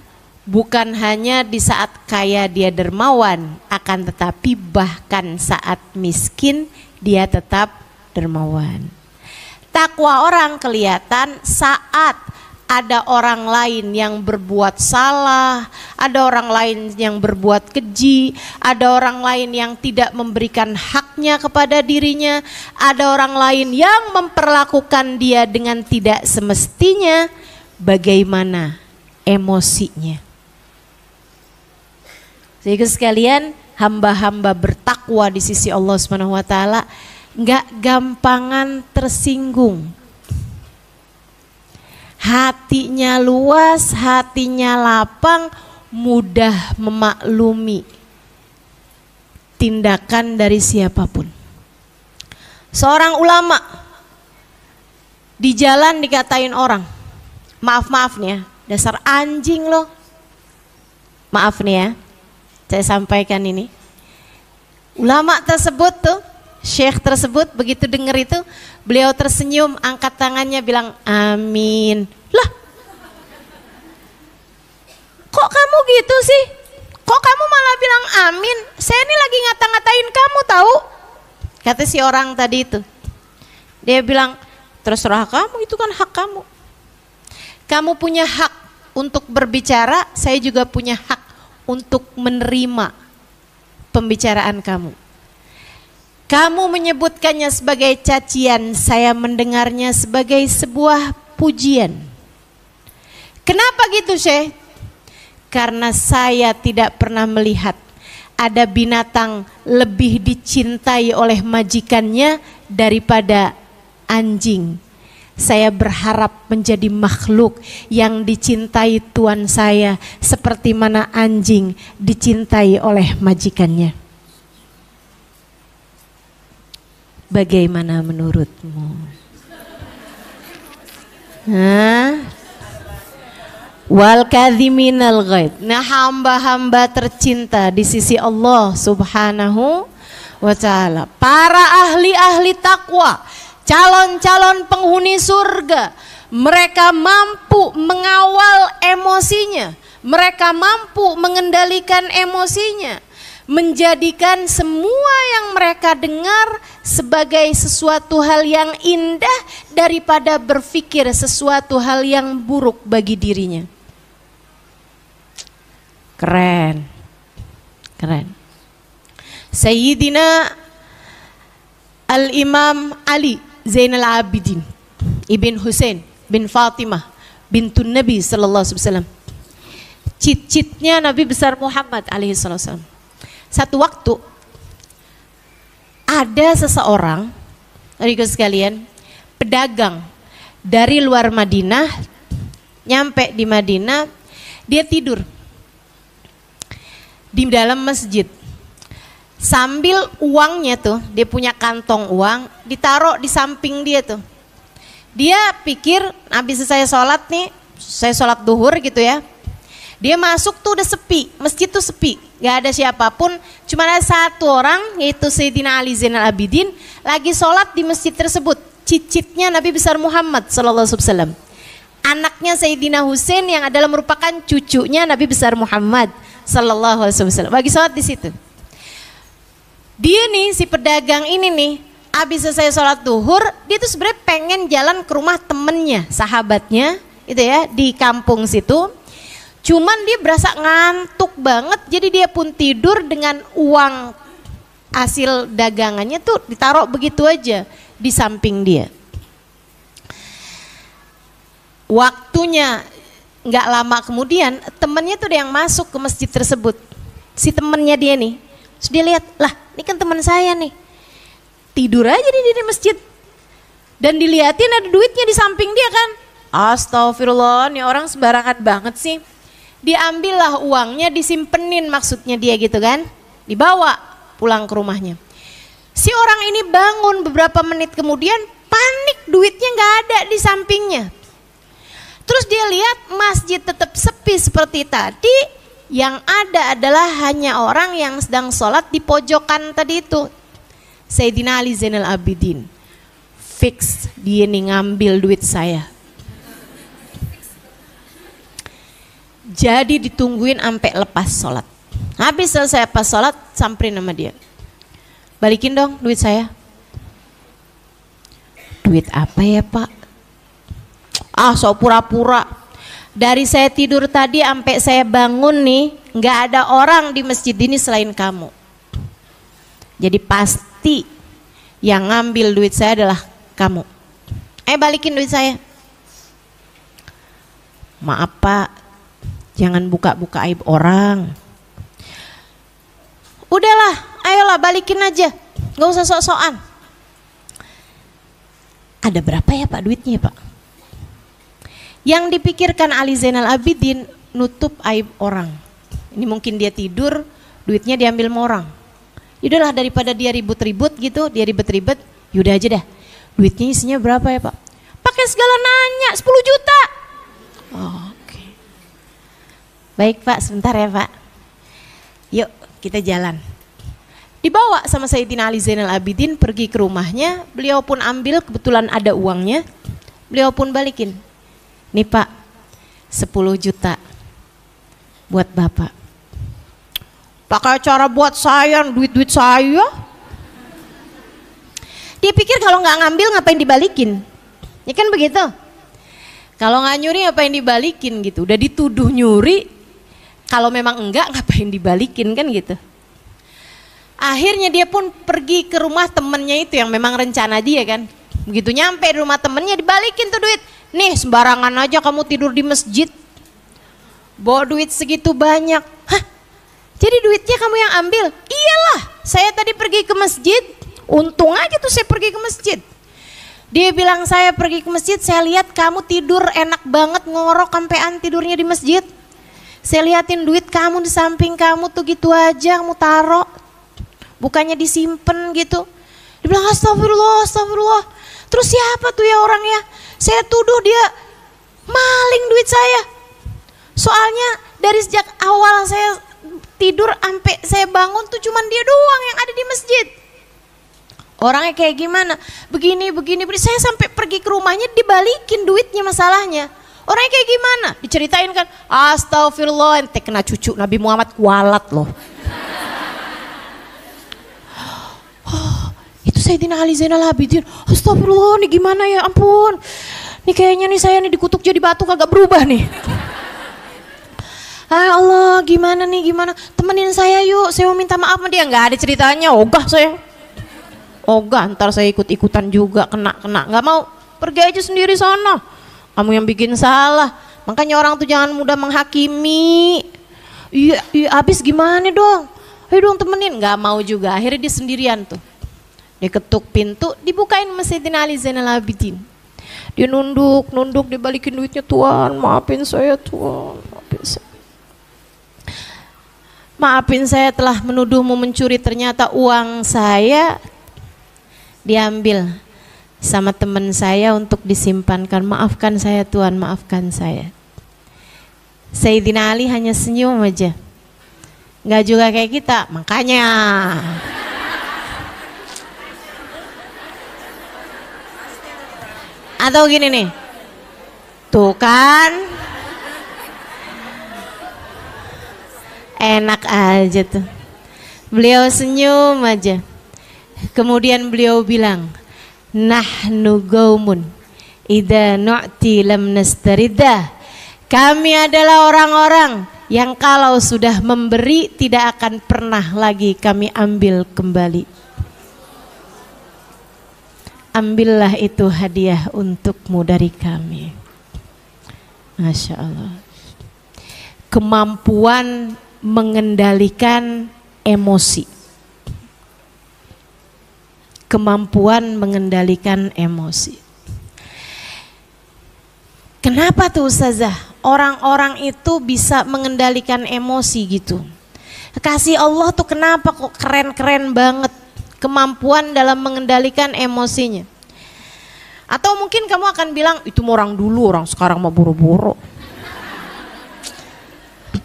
bukan hanya di saat kaya dia dermawan, akan tetapi bahkan saat miskin dia tetap dermawan. Takwa orang kelihatan saat ada orang lain yang berbuat salah, ada orang lain yang berbuat keji, ada orang lain yang tidak memberikan haknya kepada dirinya, ada orang lain yang memperlakukan dia dengan tidak semestinya, bagaimana emosinya. Sehingga sekalian, hamba-hamba bertakwa di sisi Allah Subhanahu wa taala enggak gampangan tersinggung. Hatinya luas, hatinya lapang, mudah memaklumi tindakan dari siapapun. Seorang ulama di jalan dikatain orang, maaf nih ya, dasar anjing loh. Maaf nih ya, saya sampaikan ini. Ulama tersebut tuh, syekh tersebut begitu dengar itu, beliau tersenyum, angkat tangannya bilang amin. Lah, kok kamu gitu sih? Kok kamu malah bilang amin? Saya ini lagi ngata-ngatain kamu tahu. Kata si orang tadi itu. Dia bilang, terserah kamu, itu kan hak kamu. Kamu punya hak untuk berbicara, saya juga punya hak untuk menerima pembicaraan kamu. Kamu menyebutkannya sebagai cacian, saya mendengarnya sebagai sebuah pujian. Kenapa gitu, Syekh? Karena saya tidak pernah melihat ada binatang lebih dicintai oleh majikannya daripada anjing. saya berharap menjadi makhluk yang dicintai Tuhan saya seperti mana anjing dicintai oleh majikannya. Bagaimana menurutmu? Wal kadhiminal ghaid. Nah, hamba-hamba tercinta di sisi Allah Subhanahu wa ta'ala, para ahli-ahli takwa, calon-calon penghuni surga, mereka mampu mengawal emosinya, mereka mampu mengendalikan emosinya, menjadikan semua yang mereka dengar sebagai sesuatu hal yang indah daripada berpikir sesuatu hal yang buruk bagi dirinya. Keren, keren. Sayyidina Al-Imam Ali Zainal Abidin Ibn Husain bin Fatimah bintun Nabi sallallahu alaihi wasallam, cicitnya Nabi besar Muhammad alaihi wasallam. Satu waktu ada seseorang, adik sekalian, pedagang dari luar Madinah, nyampe di Madinah, dia tidur di dalam masjid. Sambil uangnya tuh, dia punya kantong uang, ditaruh di samping dia tuh. Dia pikir habis saya sholat nih, saya sholat duhur gitu ya. Dia masuk tuh udah sepi, masjid tuh sepi, gak ada siapapun, cuma ada satu orang yaitu Sayyidina Ali Zainal Abidin lagi sholat di masjid tersebut. Cicitnya Nabi besar Muhammad sallallahu alaihi wasallam, anaknya Sayyidina Husain yang adalah merupakan cucunya Nabi besar Muhammad sallallahu alaihi wasallam, lagi sholat di situ. Dia nih, si pedagang ini nih, habis selesai sholat duhur, dia tuh sebenarnya pengen jalan ke rumah temennya, sahabatnya, itu ya, di kampung situ. Cuman dia berasa ngantuk banget, jadi dia pun tidur dengan uang hasil dagangannya tuh ditaruh begitu aja di samping dia. Waktunya nggak lama kemudian, temennya tuh ada yang masuk ke masjid tersebut, si temennya dia nih. Terus dia lihat, lah ini kan teman saya nih, tidur aja di masjid, dan dilihatin ada duitnya di samping dia kan. Astagfirullah, nih orang sembarangan banget sih. Diambillah uangnya, disimpenin maksudnya dia gitu kan, dibawa pulang ke rumahnya. Si orang ini bangun beberapa menit kemudian, panik, duitnya nggak ada di sampingnya. Terus dia lihat masjid tetap sepi seperti tadi. Yang ada adalah hanya orang yang sedang sholat di pojokan tadi itu. Sayyidina Ali Zainal Abidin, fix dia nih ngambil duit saya. Jadi ditungguin sampai lepas sholat. Habis selesai pas sholat, samperin sama dia, balikin dong duit saya. Duit apa ya pak? Ah sok pura-pura. Dari saya tidur tadi sampai saya bangun nih, nggak ada orang di masjid ini selain kamu. Jadi pasti yang ngambil duit saya adalah kamu. Balikin duit saya. Maaf pak, jangan buka-buka aib orang. Udahlah, ayolah balikin aja, nggak usah sok-sokan. Ada berapa ya pak duitnya pak? Yang dipikirkan Ali Zainal Abidin, nutup aib orang. Ini mungkin dia tidur, duitnya diambil sama orang. Yaudahlah daripada dia ribut-ribut gitu, dia ribet-ribet, yaudah aja dah. Duitnya isinya berapa ya pak? Pakai segala nanya, 10 juta. Oh, oke. Baik pak, sebentar ya pak. Yuk kita jalan. Dibawa sama Sayyidina Ali Zainal Abidin pergi ke rumahnya, beliau pun ambil, kebetulan ada uangnya, beliau pun balikin. Nih pak, 10 juta buat bapak. Pakai cara buat saya, duit-duit saya. Dia pikir kalau nggak ngambil ngapain dibalikin, ya kan begitu. Kalau nggak nyuri ngapain dibalikin gitu. Udah dituduh nyuri, kalau memang enggak ngapain dibalikin kan gitu. Akhirnya dia pun pergi ke rumah temennya itu yang memang rencana dia kan. Begitu nyampe di rumah temennya, dibalikin tuh duit. Nih sembarangan aja kamu tidur di masjid, bawa duit segitu banyak. Hah? Jadi duitnya kamu yang ambil? Iyalah, saya tadi pergi ke masjid, untung aja tuh saya pergi ke masjid. Dia bilang, saya pergi ke masjid, saya lihat kamu tidur enak banget, ngorok sampean tidurnya di masjid. Saya liatin duit kamu di samping kamu tuh gitu aja, kamu taruh, bukannya disimpan gitu. Dia bilang, astagfirullah, astagfirullah. Terus siapa tuh ya orangnya? Saya tuduh dia maling duit saya. Soalnya dari sejak awal saya tidur sampai saya bangun tuh cuman dia doang yang ada di masjid. Orangnya kayak gimana? Begini. Saya sampai pergi ke rumahnya dibalikin duitnya masalahnya. Orangnya kayak gimana? Diceritain kan, astagfirullah, ente kena cucu Nabi Muhammad kualat loh. Itu Sayyidina Ali Zainal Abidin. Astagfirullah, nih gimana ya, ampun. Nih kayaknya nih saya nih dikutuk jadi batu kagak berubah nih. Allah, gimana nih, gimana? Temenin saya yuk, saya mau minta maaf sama dia. Nggak ada ceritanya, ogah saya. Ogah, ntar saya ikut-ikutan juga, kena. Nggak mau, pergi aja sendiri sono. Kamu yang bikin salah. Makanya orang tuh jangan mudah menghakimi. Iya, abis gimana dong? Ayo dong temenin. Nggak mau juga, akhirnya dia sendirian tuh. Dia ketuk pintu, dibukain Sayyidina Ali Zainal Abidin. Dia nunduk, dia balikin duitnya, Tuhan maafin saya Tuhan, maafin saya. Maafin saya telah menuduhmu mencuri, ternyata uang saya diambil sama teman saya untuk disimpankan. Maafkan saya Tuhan, maafkan saya. Sayyidina Ali hanya senyum aja. Nggak juga kayak kita, makanya. Atau gini nih, tuh kan, enak aja tuh. Beliau senyum aja. Kemudian beliau bilang, nahnu gaumun idza nu'ti lam nastaridah. Kami adalah orang-orang yang kalau sudah memberi tidak akan pernah lagi kami ambil kembali. Ambillah itu hadiah untukmu dari kami. Masya Allah. Kemampuan mengendalikan emosi. Kemampuan mengendalikan emosi. Kenapa tuh Ustazah orang-orang itu bisa mengendalikan emosi gitu? Kasih Allah tuh kenapa kok keren-keren banget kemampuan dalam mengendalikan emosinya? Atau mungkin kamu akan bilang itu orang dulu, orang sekarang mau buru-buru.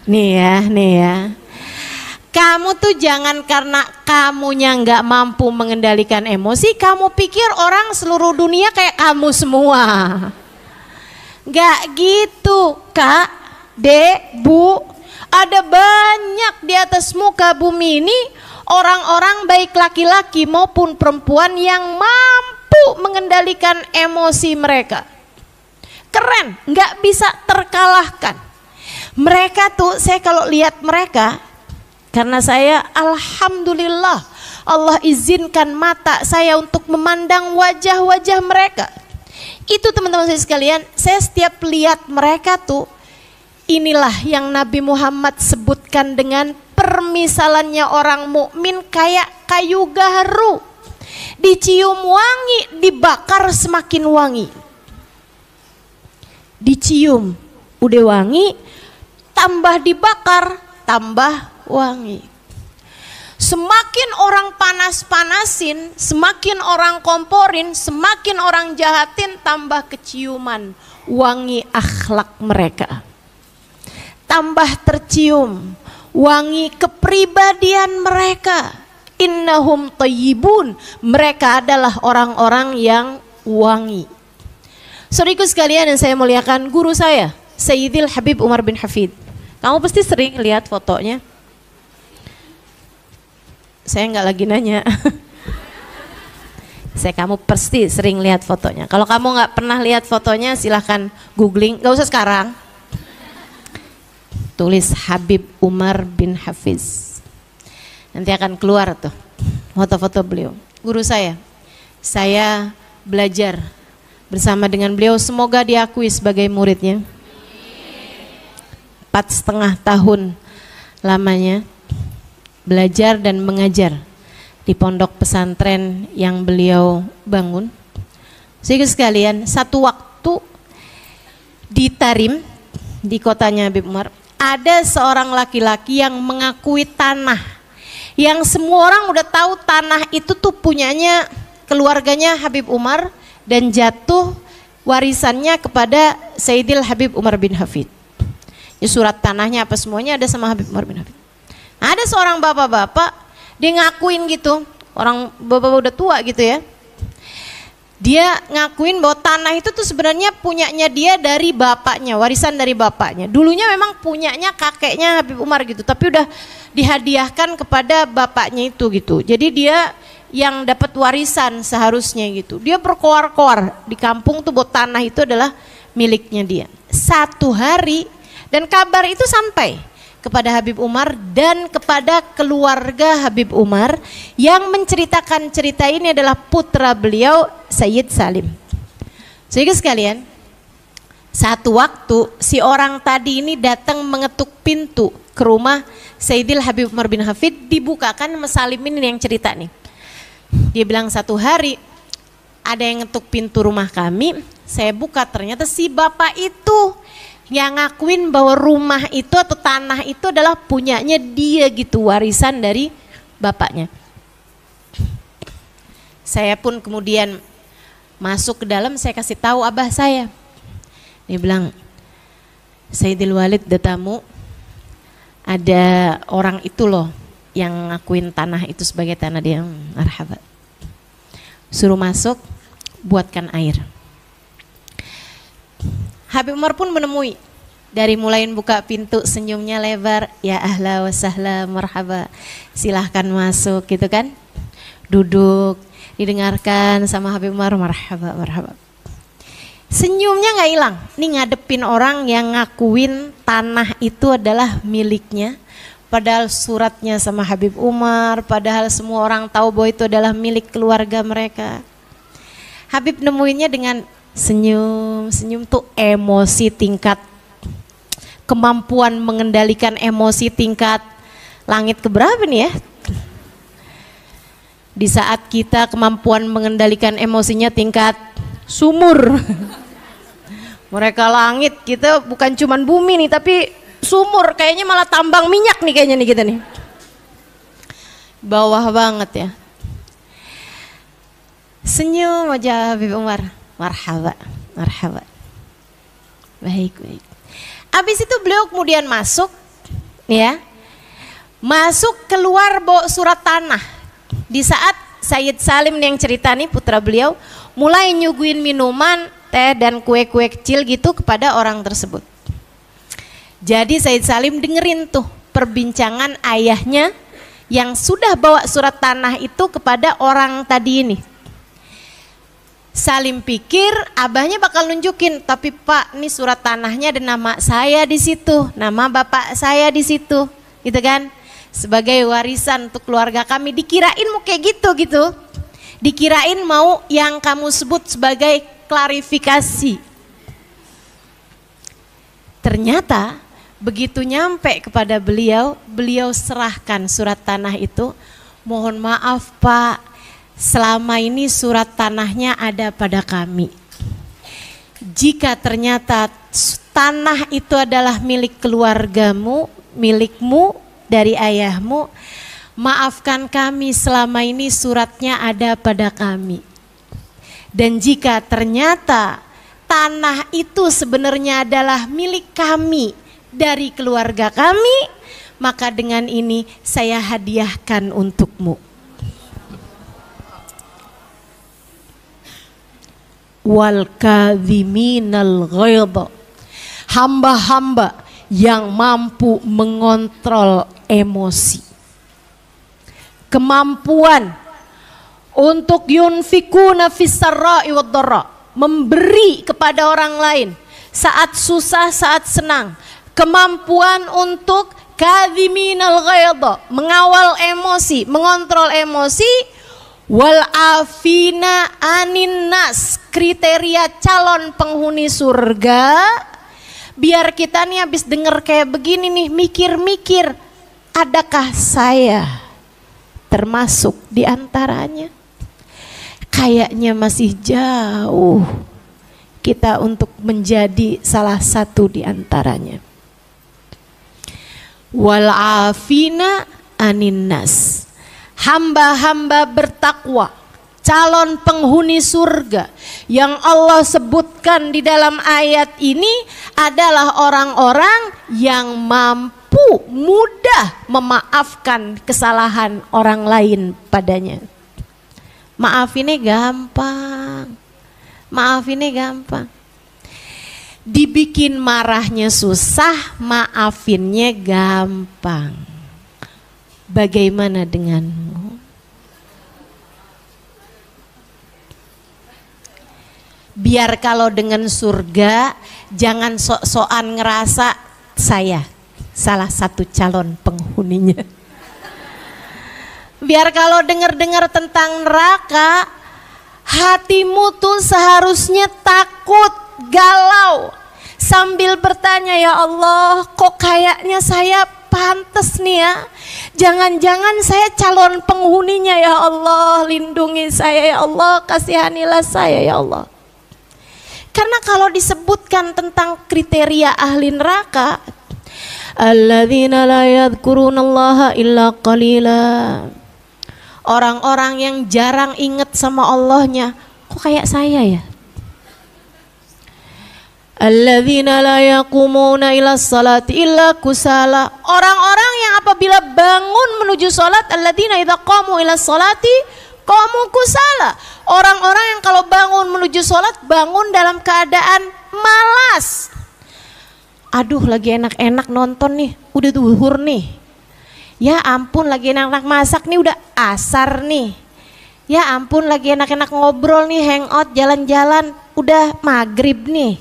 Nih ya. Kamu tuh jangan karena kamunya nggak mampu mengendalikan emosi, kamu pikir orang seluruh dunia kayak kamu semua. Nggak gitu, Kak, Dek, Bu. Ada banyak di atas muka bumi ini orang-orang baik laki-laki maupun perempuan yang mampu mengendalikan emosi mereka. Keren, nggak bisa terkalahkan. Mereka tuh, saya kalau lihat mereka, karena saya alhamdulillah Allah izinkan mata saya untuk memandang wajah-wajah mereka. Itu teman-teman saya sekalian, saya setiap lihat mereka tuh, inilah yang Nabi Muhammad sebutkan dengan permisalannya orang mukmin kayak kayu gaharu. Dicium wangi, dibakar semakin wangi. Dicium, udah wangi, tambah dibakar, tambah wangi. Semakin orang panas-panasin, semakin orang komporin, semakin orang jahatin, tambah keciuman wangi akhlak mereka. Tambah tercium wangi kepribadian mereka. Innahum thayyibun, mereka adalah orang-orang yang wangi. Saudaraku sekalian yang saya muliakan, guru saya Sayyidil Habib Umar bin Hafid. Kamu pasti sering lihat fotonya. Saya nggak lagi nanya. Kamu pasti sering lihat fotonya. Kalau kamu nggak pernah lihat fotonya, silahkan googling. Nggak usah sekarang. Tulis Habib Umar bin Hafiz. Nanti akan keluar tuh foto-foto beliau. Guru saya belajar bersama dengan beliau. Semoga diakui sebagai muridnya. 4,5 tahun lamanya belajar dan mengajar di pondok pesantren yang beliau bangun. Sehingga sekalian, satu waktu di Tarim, di kotanya Habib Umar, ada seorang laki-laki yang mengakui tanah, yang semua orang udah tahu tanah itu tuh punyanya keluarganya Habib Umar dan jatuh warisannya kepada Sayyidil Habib Umar bin Hafid. Ya, surat tanahnya apa semuanya ada sama Habib Umar bin Hafid. Nah, ada seorang bapak-bapak, dia ngakuin gitu, orang bapak-bapak udah tua gitu ya. Dia ngakuin bahwa tanah itu tuh sebenarnya punyanya dia dari bapaknya, warisan dari bapaknya. Dulunya memang punyanya kakeknya Habib Umar gitu, tapi udah dihadiahkan kepada bapaknya itu gitu. Jadi dia yang dapat warisan seharusnya gitu. Dia berkoar-koar di kampung tuh bahwa tanah itu adalah miliknya dia. Satu hari dan kabar itu sampai kepada Habib Umar dan kepada keluarga Habib Umar, yang menceritakan cerita ini adalah putra beliau Sayyid Salim. Sehingga sekalian, satu waktu si orang tadi ini datang mengetuk pintu ke rumah Sayyidil Habib Umar bin Hafid, dibukakan sama Salim ini yang cerita nih. Dia bilang, satu hari ada yang ngetuk pintu rumah kami, saya buka, ternyata si bapak itu yang ngakuin bahwa rumah itu atau tanah itu adalah punyanya dia gitu, warisan dari bapaknya. Saya pun kemudian masuk ke dalam, saya kasih tahu abah saya. Dia bilang, Sayyidil Walid datamu, ada orang itu loh yang ngakuin tanah itu sebagai tanah dia. Marhaba. Suruh masuk, buatkan air. Habib Umar pun menemui, dari mulai buka pintu senyumnya lebar, ya ahla wa sahla marhaba, silahkan masuk gitu kan. Duduk, didengarkan sama Habib Umar, marhaba marhaba. Senyumnya nggak hilang, nih ngadepin orang yang ngakuin tanah itu adalah miliknya. Padahal suratnya sama Habib Umar, padahal semua orang tahu bahwa itu adalah milik keluarga mereka. Habib nemuinnya dengan senyum, senyum tuh emosi tingkat, kemampuan mengendalikan emosi tingkat langit keberapa nih ya? Di saat kita kemampuan mengendalikan emosinya tingkat sumur. Mereka langit, kita bukan cuman bumi nih, tapi sumur, kayaknya malah tambang minyak nih kayaknya nih kita nih. Bawah banget ya. Senyum aja Habib Umar. Marhaba, marhaba. Baik, baik. Habis itu beliau kemudian masuk, ya, masuk keluar bawa surat tanah. Di saat Sayyid Salim yang cerita nih, putra beliau, mulai nyuguhin minuman, teh dan kue-kue kecil gitu kepada orang tersebut. Jadi Sayyid Salim dengerin tuh perbincangan ayahnya yang sudah bawa surat tanah itu kepada orang tadi ini. Salim pikir abahnya bakal nunjukin, tapi Pak, ini surat tanahnya ada nama saya di situ, nama bapak saya di situ, gitu kan? Sebagai warisan untuk keluarga kami. Dikirain mau kayak gitu. Dikirain mau yang kamu sebut sebagai klarifikasi. Ternyata begitu nyampe kepada beliau, beliau serahkan surat tanah itu. Mohon maaf Pak, selama ini surat tanahnya ada pada kami. Jika ternyata tanah itu adalah milik keluargamu, milikmu dari ayahmu, maafkan kami, selama ini suratnya ada pada kami. Dan jika ternyata tanah itu sebenarnya adalah milik kami dari keluarga kami, maka dengan ini saya hadiahkan untukmu. Wal kadhiminal ghaidha, hamba-hamba yang mampu mengontrol emosi, kemampuan untuk yunfikuna fis-sarra'i wad-dharra, memberi kepada orang lain saat susah, saat senang, kemampuan untuk kadhiminal ghaidha, mengawal emosi, mengontrol emosi, wal afina anin nas, kriteria calon penghuni surga. Biar kita nih habis denger kayak begini nih, mikir-mikir, adakah saya termasuk di antaranya? kayaknya masih jauh kita untuk menjadi salah satu di antaranya. Wal afina anin nas. Hamba-hamba bertakwa, calon penghuni surga yang Allah sebutkan di dalam ayat ini adalah orang-orang yang mampu mudah memaafkan kesalahan orang lain padanya. Maafinnya gampang. Maafinnya gampang. Dibikin marahnya susah, maafinnya gampang. Bagaimana denganmu? Biar kalau dengan surga jangan sok-sokan ngerasa saya salah satu calon penghuninya. Biar kalau dengar-dengar tentang neraka, hatimu tuh seharusnya takut, galau, sambil bertanya, ya Allah, kok kayaknya saya pantas nih ya. Jangan-jangan saya calon penghuninya, ya Allah, lindungi saya ya Allah, kasihanilah saya ya Allah. Karena kalau disebutkan tentang kriteria ahli neraka, alladzina la yadhkurunallaha illa qalila. Orang-orang yang jarang ingat sama Allahnya. Kok kayak saya ya? Alladzina la yaqumuna ila salati illa kusala. Orang-orang yang apabila bangun menuju salat, alladzina idza qamu ila salati qamu kusala. Orang-orang yang kalau bangun menuju salat bangun dalam keadaan malas. Aduh, lagi enak-enak nonton nih, udah zuhur nih. Ya ampun, lagi enak-enak masak nih, udah asar nih. Ya ampun, lagi enak-enak ngobrol nih, hangout, jalan-jalan, udah maghrib nih.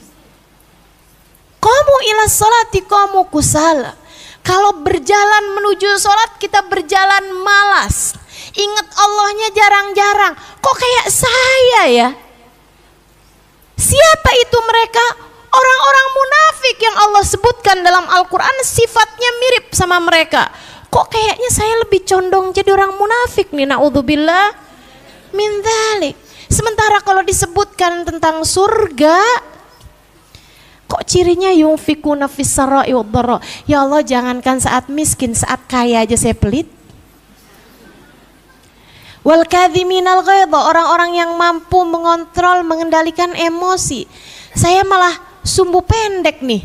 Qamu ila sholati qamu kusala. Kalau berjalan menuju sholat kita berjalan malas. Ingat Allahnya jarang-jarang. Kok kayak saya ya? Siapa itu mereka? Orang-orang munafik yang Allah sebutkan dalam Al-Quran sifatnya mirip sama mereka. Kok kayaknya saya lebih condong jadi orang munafik nih, na'udzubillah min dzalik. Sementara kalau disebutkan tentang surga, kok cirinya yunfikuna fis sarai wad dharra. Ya Allah, jangankan saat miskin, saat kaya aja saya pelit. Wal kadhiminal ghaidha, orang-orang yang mampu mengontrol, mengendalikan emosi. Saya malah sumbu pendek nih.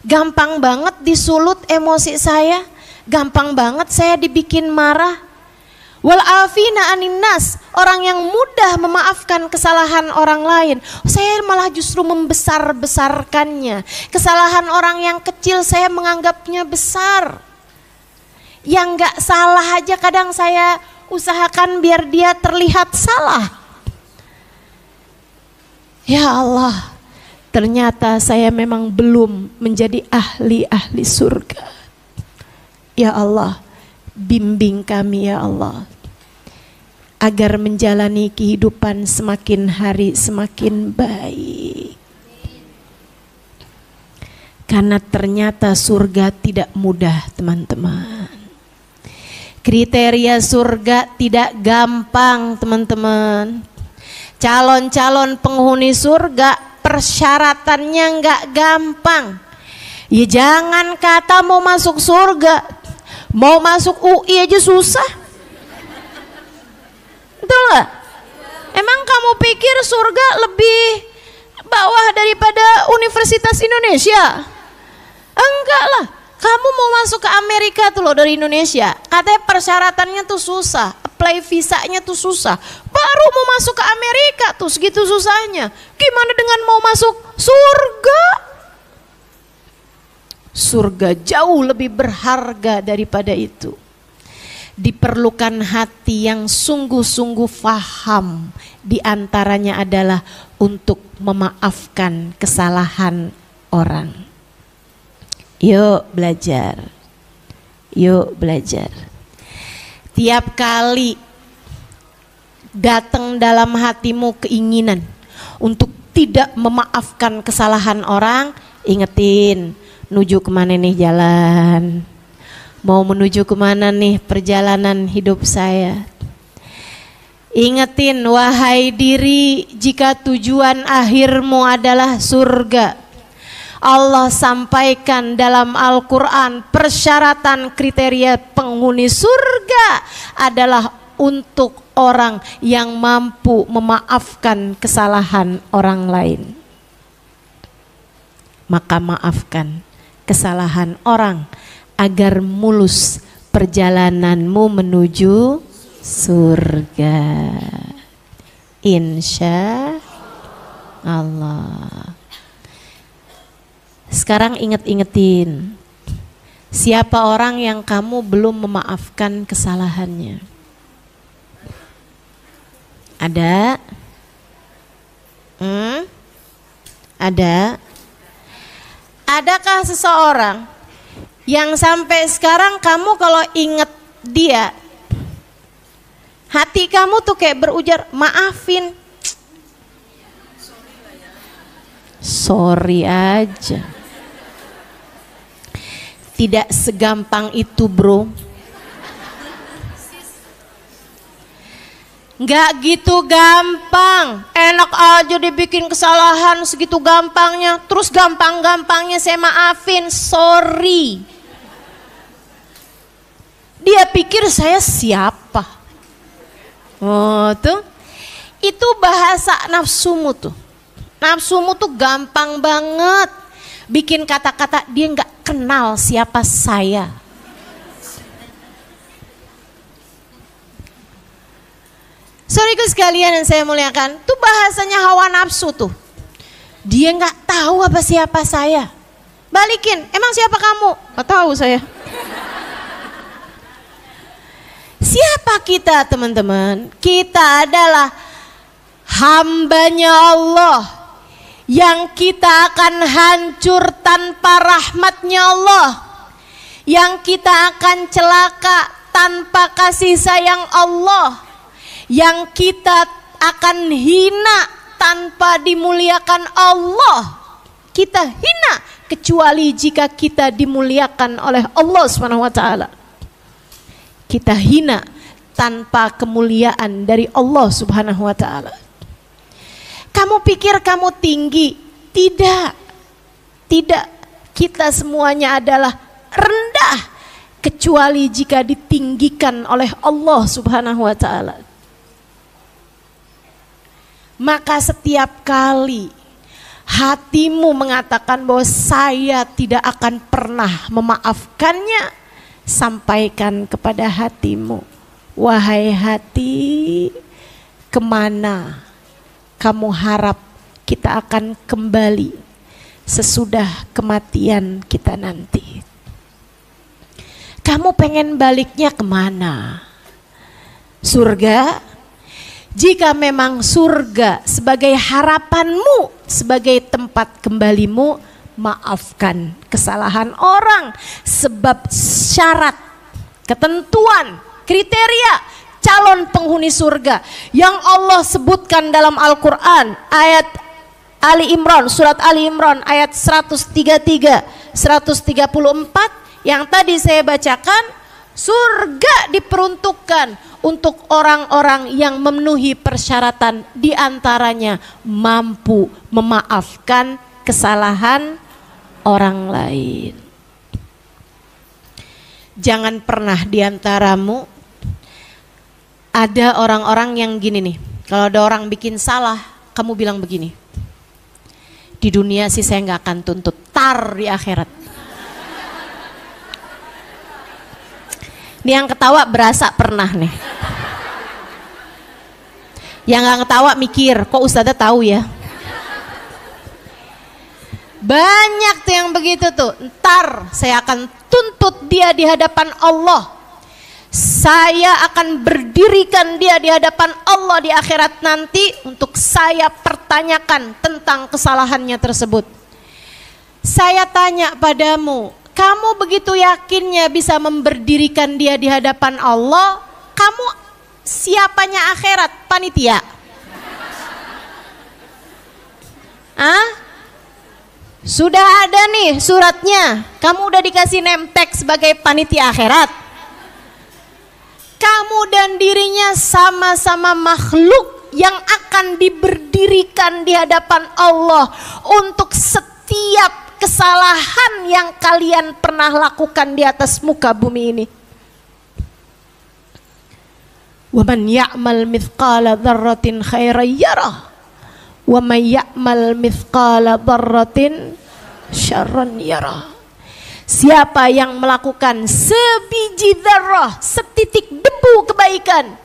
Gampang banget disulut emosi saya. Gampang banget saya dibikin marah. Wal afina anin nas, orang yang mudah memaafkan kesalahan orang lain. Saya malah justru membesar-besarkannya. Kesalahan orang yang kecil saya menganggapnya besar. Yang gak salah aja kadang saya usahakan biar dia terlihat salah. Ya Allah, ternyata saya memang belum menjadi ahli-ahli surga. Ya Allah, bimbing kami ya Allah, agar menjalani kehidupan semakin hari semakin baik. Karena ternyata surga tidak mudah teman-teman. Kriteria surga tidak gampang teman-teman. Calon-calon penghuni surga persyaratannya nggak gampang. Ya jangan kata mau masuk surga, mau masuk UI aja susah. Betul gak? Emang kamu pikir surga lebih bawah daripada Universitas Indonesia? Enggak lah. Kamu mau masuk ke Amerika tuh loh dari Indonesia, katanya persyaratannya tuh susah, apply visanya tuh susah. Baru mau masuk ke Amerika tuh segitu susahnya. Gimana dengan mau masuk surga? Surga jauh lebih berharga daripada itu. Diperlukan hati yang sungguh-sungguh faham. Di antaranya adalah untuk memaafkan kesalahan orang. Yuk belajar. Yuk belajar. Tiap kali datang dalam hatimu keinginan untuk tidak memaafkan kesalahan orang, ingetin, menuju kemana nih jalan? Mau menuju kemana nih perjalanan hidup saya? Ingetin, wahai diri, jika tujuan akhirmu adalah surga. Allah sampaikan dalam Al-Quran, persyaratan kriteria penghuni surga adalah untuk orang yang mampu memaafkan kesalahan orang lain. Maka maafkan kesalahan orang agar mulus perjalananmu menuju surga. Insya Allah. Sekarang inget-ingetin, siapa orang yang kamu belum memaafkan kesalahannya? Ada? Ada? Adakah seseorang yang sampai sekarang kamu kalau inget dia, hati kamu tuh kayak berujar, maafin, sorry aja. Tidak segampang itu, bro. Nggak gitu gampang. Enak aja dibikin kesalahan segitu gampangnya. Terus gampang-gampangnya saya maafin, sorry. Dia pikir saya siapa? Oh tuh, itu bahasa nafsumu tuh. Nafsumu tuh gampang banget bikin kata-kata dia nggak kenal siapa saya. Saudaraku sekalian yang saya muliakan, tuh bahasanya hawa nafsu tuh. Dia nggak tahu apa siapa saya. Balikin, emang siapa kamu? Nggak tahu saya. Siapa kita, teman-teman? Kita adalah hambanya Allah yang kita akan hancur tanpa rahmatnya Allah, yang kita akan celaka tanpa kasih sayang Allah, yang kita akan hina tanpa dimuliakan Allah. Kita hina kecuali jika kita dimuliakan oleh Allah SWT. Kita hina tanpa kemuliaan dari Allah SWT. Kamu pikir kamu tinggi? Tidak. Tidak. Kita semuanya adalah rendah kecuali jika ditinggikan oleh Allah Subhanahu wa taala. Maka setiap kali hatimu mengatakan bahwa saya tidak akan pernah memaafkannya, sampaikan kepada hatimu, wahai hati, kemana kamu harap kita akan kembali sesudah kematian kita nanti? Kamu pengen baliknya kemana? Surga? Jika memang surga sebagai harapanmu, sebagai tempat kembalimu, maafkan kesalahan orang. Sebab syarat, ketentuan, kriteria calon penghuni surga yang Allah sebutkan dalam Al-Quran, ayat Ali Imran, surat Ali Imran ayat 133, 134 yang tadi saya bacakan. Surga diperuntukkan untuk orang-orang yang memenuhi persyaratan, diantaranya mampu memaafkan kesalahan orang lain. Jangan pernah diantaramu ada orang-orang yang gini nih, kalau ada orang bikin salah, kamu bilang begini, di dunia sih saya nggak akan tuntut, tar di akhirat. Ini yang ketawa berasa pernah nih. Yang nggak ketawa mikir, kok Ustazah tahu ya? Banyak tuh yang begitu tuh. Ntar saya akan tuntut dia di hadapan Allah. Saya akan berdirikan dia di hadapan Allah di akhirat nanti untuk saya pertanyakan tentang kesalahannya tersebut. Saya tanya padamu, kamu begitu yakinnya bisa memberdirikan dia di hadapan Allah? Kamu siapanya akhirat? Panitia? Sudah ada nih suratnya, kamu udah dikasih name tag sebagai panitia akhirat? Kamu dan dirinya sama-sama makhluk yang akan diberdirikan di hadapan Allah untuk setiap kesalahan yang kalian pernah lakukan di atas muka bumi ini. Wa man ya'mal mithqala dzarratin khairan yarah wa man ya'mal mithqala dzarratin syarran yarah. Siapa yang melakukan sebiji dzarrah, setitik debu kebaikan,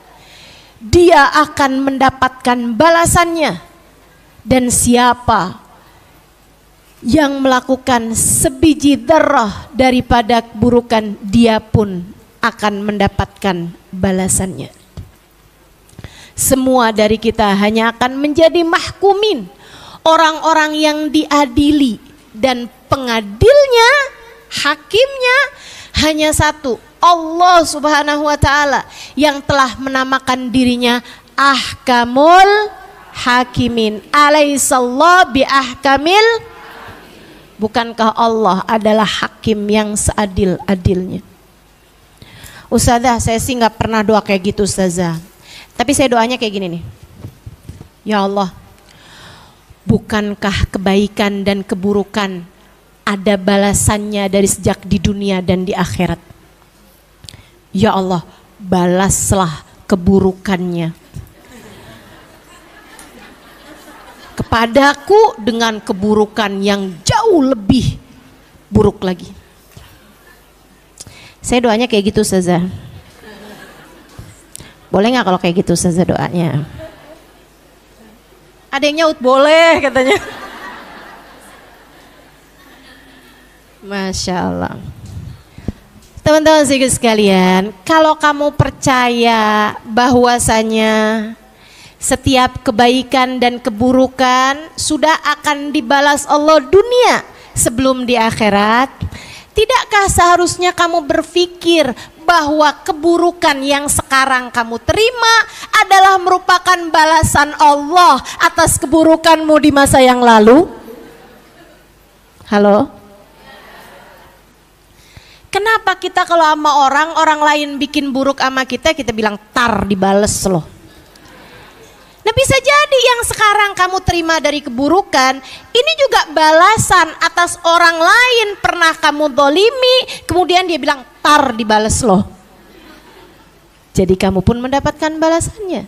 dia akan mendapatkan balasannya. Dan siapa yang melakukan sebiji dzarrah daripada keburukan, dia pun akan mendapatkan balasannya. Semua dari kita hanya akan menjadi mahkumin, orang-orang yang diadili, dan pengadilnya, hakimnya hanya satu, Allah Subhanahu wa ta'ala, yang telah menamakan dirinya Ahkamul Hakimin. Alaihissallahu biahkamil. Bukankah Allah adalah hakim yang seadil-adilnya? Ustazah, saya sih gak pernah doa kayak gitu Ustazah. Tapi saya doanya kayak gini nih. Ya Allah, bukankah kebaikan dan keburukan ada balasannya dari sejak di dunia dan di akhirat? Ya Allah, balaslah keburukannya kepadaku dengan keburukan yang jauh lebih buruk lagi. Saya doanya kayak gitu Ustazah. Boleh gak kalau kayak gitu Ustazah doanya? Ada yang nyaut boleh katanya. Masya Allah. Teman-teman sekalian, kalau kamu percaya bahwasanya setiap kebaikan dan keburukan sudah akan dibalas Allah dunia sebelum di akhirat, tidakkah seharusnya kamu berpikir bahwa keburukan yang sekarang kamu terima adalah merupakan balasan Allah atas keburukanmu di masa yang lalu? Halo? Kenapa kita kalau sama orang lain bikin buruk sama kita bilang tar dibales loh. Nah bisa jadi yang sekarang kamu terima dari keburukan ini juga balasan atas orang lain pernah kamu dolimi, kemudian dia bilang tar dibales loh. Jadi kamu pun mendapatkan balasannya.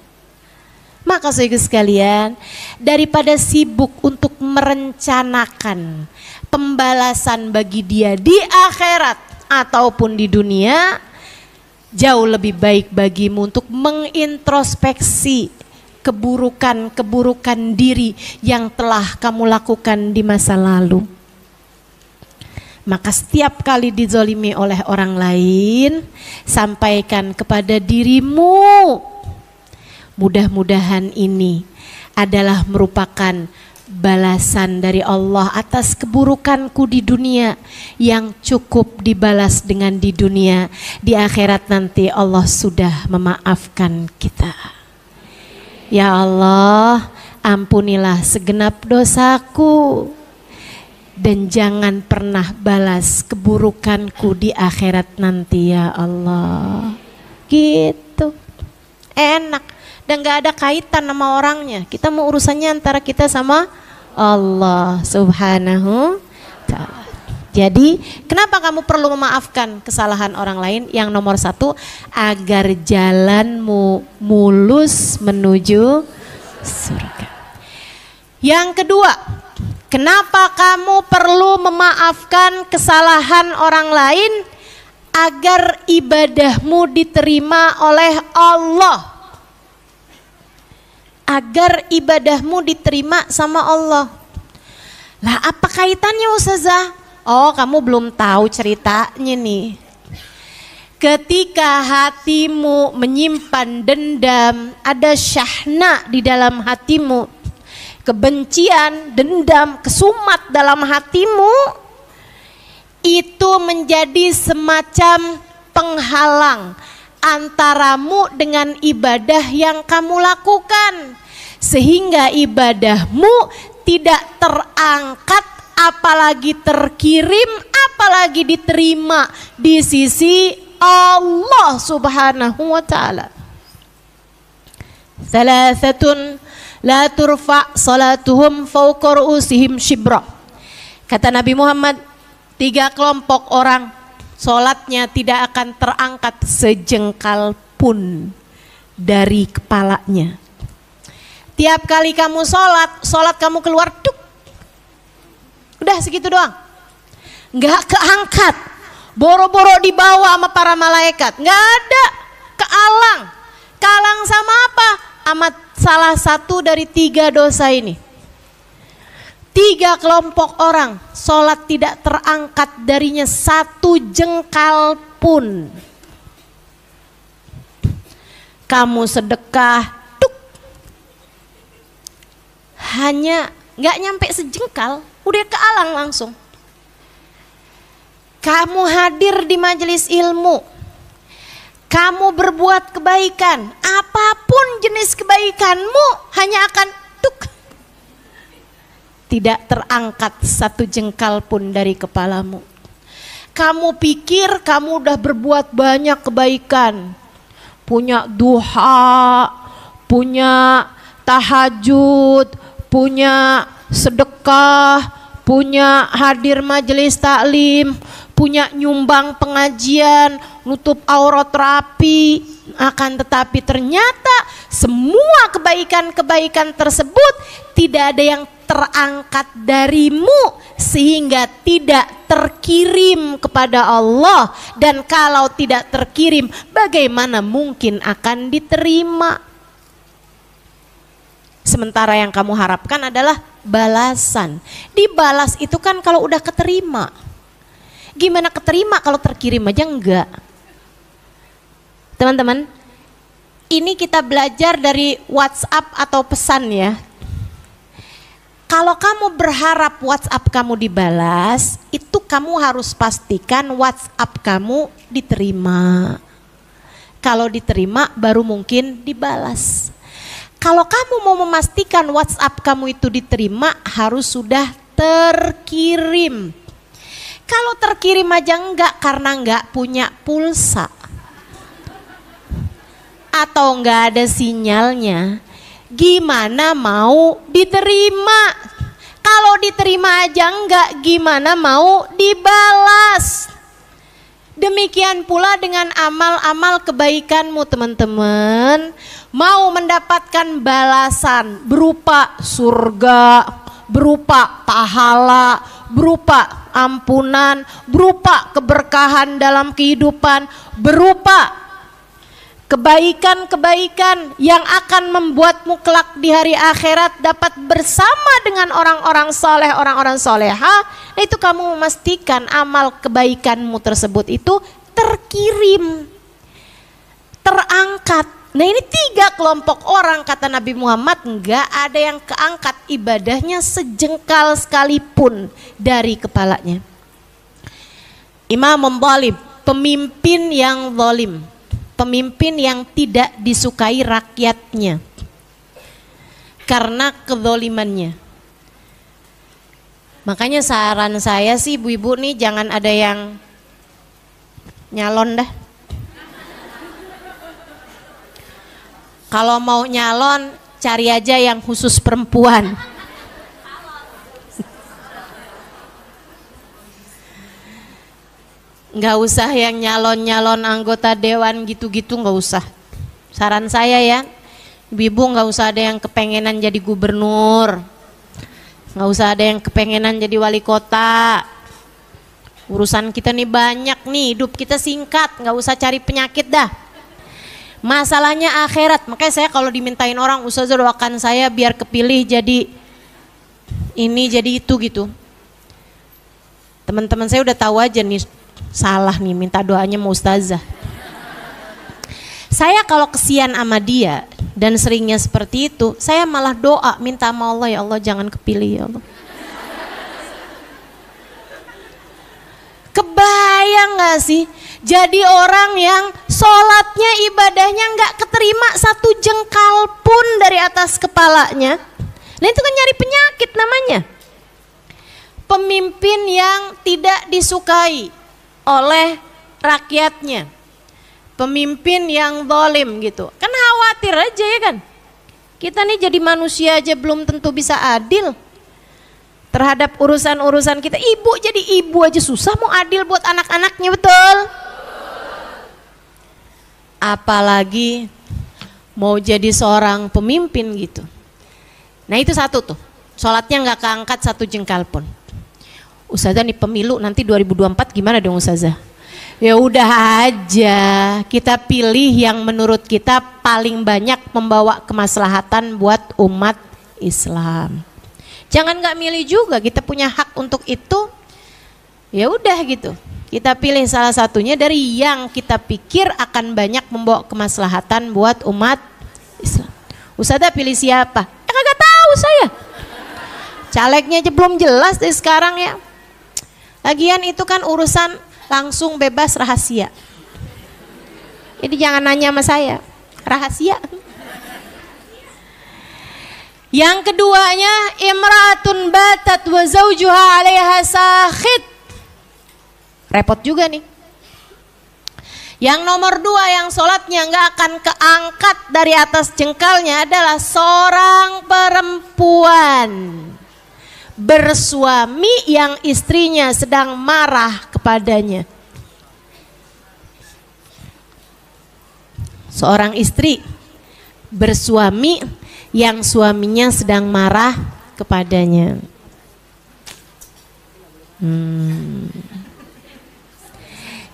Maka saudara sekalian, daripada sibuk untuk merencanakan pembalasan bagi dia di akhirat ataupun di dunia, jauh lebih baik bagimu untuk mengintrospeksi keburukan-keburukan diri yang telah kamu lakukan di masa lalu. Maka setiap kali dizolimi oleh orang lain, sampaikan kepada dirimu, mudah-mudahan ini adalah merupakan balasan dari Allah atas keburukanku di dunia yang cukup dibalas dengan di dunia. Di akhirat nanti Allah sudah memaafkan kita. Ya Allah, ampunilah segenap dosaku dan jangan pernah balas keburukanku di akhirat nanti ya Allah. Gitu. Enak. Dan gak ada kaitan sama orangnya. Kita mau urusannya antara kita sama Allah Subhanahu ta'ala. Jadi kenapa kamu perlu memaafkan kesalahan orang lain? Yang nomor satu, agar jalanmu mulus menuju surga. Yang kedua, kenapa kamu perlu memaafkan kesalahan orang lain? Agar ibadahmu diterima oleh Allah. Agar ibadahmu diterima sama Allah. Lah apa kaitannya Ustazah? Oh kamu belum tahu ceritanya nih. Ketika hatimu menyimpan dendam, ada syahna di dalam hatimu, kebencian, dendam, kesumat dalam hatimu, itu menjadi semacam penghalang antaramu dengan ibadah yang kamu lakukan, sehingga ibadahmu tidak terangkat, apalagi terkirim, apalagi diterima di sisi Allah Subhanahu wa ta'ala. Thalathatun la turfa salatuhum fawqa ru'usihim shibra. Kata Nabi Muhammad, 3 kelompok orang salatnya tidak akan terangkat sejengkal pun dari kepalanya. Tiap kali kamu salat kamu keluar duk. Udah segitu doang. Enggak keangkat. Boro-boro dibawa sama para malaikat. Enggak ada. Kealang. Kalang sama apa? Amat salah satu dari 3 dosa ini. 3 kelompok orang sholat tidak terangkat darinya 1 jengkal pun. Kamu sedekah, tuk, hanya nggak nyampe sejengkal, udah kealang langsung. Kamu hadir di majelis ilmu, kamu berbuat kebaikan, apapun jenis kebaikanmu hanya akan tuk, tidak terangkat 1 jengkal pun dari kepalamu. Kamu pikir kamu udah berbuat banyak kebaikan, punya duha, punya tahajud, punya sedekah, punya hadir majelis taklim, punya nyumbang pengajian, nutup aurat rapi. Akan tetapi ternyata semua kebaikan-kebaikan tersebut tidak ada yang terangkat darimu sehingga tidak terkirim kepada Allah. Dan kalau tidak terkirim, bagaimana mungkin akan diterima? Sementara yang kamu harapkan adalah balasan. Dibalas itu kan kalau udah keterima. Gimana keterima kalau terkirim aja enggak? Teman-teman, ini kita belajar dari WhatsApp atau pesan ya. Kalau kamu berharap WhatsApp kamu dibalas, itu kamu harus pastikan WhatsApp kamu diterima. Kalau diterima baru mungkin dibalas. Kalau kamu mau memastikan WhatsApp kamu itu diterima, harus sudah terkirim. Kalau terkirim aja enggak karena enggak punya pulsa atau enggak ada sinyalnya, gimana mau diterima? Kalau diterima aja enggak, gimana mau dibalas? Demikian pula dengan amal-amal kebaikanmu teman-teman. Mau mendapatkan balasan berupa surga, berupa pahala, berupa ampunan, berupa keberkahan dalam kehidupan, berupa kebaikan-kebaikan yang akan membuatmu kelak di hari akhirat dapat bersama dengan orang-orang soleh, orang-orang soleha. Itu kamu memastikan amal kebaikanmu tersebut itu terkirim, terangkat. Nah ini 3 kelompok orang kata Nabi Muhammad, enggak ada yang keangkat ibadahnya sejengkal sekalipun dari kepalanya. Imam zalim, pemimpin yang zalim, pemimpin yang tidak disukai rakyatnya karena kezalimannya. Makanya saran saya sih ibu-ibu nih, jangan ada yang nyalon dah. Kalau mau nyalon cari aja yang khusus perempuan. Nggak usah yang nyalon-nyalon anggota dewan gitu-gitu, nggak usah. Saran saya ya, ibu nggak usah ada yang kepengenan jadi gubernur, nggak usah ada yang kepengenan jadi wali kota. Urusan kita nih banyak nih, hidup kita singkat, nggak usah cari penyakit dah. Masalahnya akhirat. Makanya saya kalau dimintain orang, ustazah doakan saya biar kepilih jadi ini jadi itu gitu. Teman-teman saya udah tahu aja nih, salah nih minta doanya sama ustazah. Saya kalau kesian sama dia dan seringnya seperti itu, saya malah doa minta sama Allah, ya Allah jangan kepilih ya Allah. Kebayang gak sih jadi orang yang sholatnya ibadahnya gak keterima 1 jengkal pun dari atas kepalanya. Nah itu kan nyari penyakit namanya. Pemimpin yang tidak disukai oleh rakyatnya. pemimpin yang zalim gitu. Kan khawatir aja ya kan. Kita nih jadi manusia aja belum tentu bisa adil terhadap urusan-urusan kita. Ibu jadi ibu aja susah mau adil buat anak-anaknya, betul? Apalagi mau jadi seorang pemimpin gitu. Nah itu satu tuh, sholatnya nggak keangkat satu jengkal pun. Ustazah nih pemilu nanti 2024 gimana dong Ustazah? Ya udah aja, kita pilih yang menurut kita paling banyak membawa kemaslahatan buat umat Islam. Jangan nggak milih juga, kita punya hak untuk itu. Ya udah gitu, kita pilih salah satunya dari yang kita pikir akan banyak membawa kemaslahatan buat umat Islam. Ustazah pilih siapa? Ya kagak tahu saya. Calegnya aja belum jelas dari sekarang ya. Lagian itu kan urusan langsung bebas rahasia. Jadi jangan nanya sama saya, rahasia. Yang keduanya, imra'atun batat wa zawjuha 'alaiha sakhit. Repot juga nih. Yang nomor dua yang sholatnya nggak akan keangkat dari atas jengkalnya adalah seorang perempuan bersuami yang istrinya sedang marah kepadanya. Seorang istri bersuami yang suaminya sedang marah kepadanya.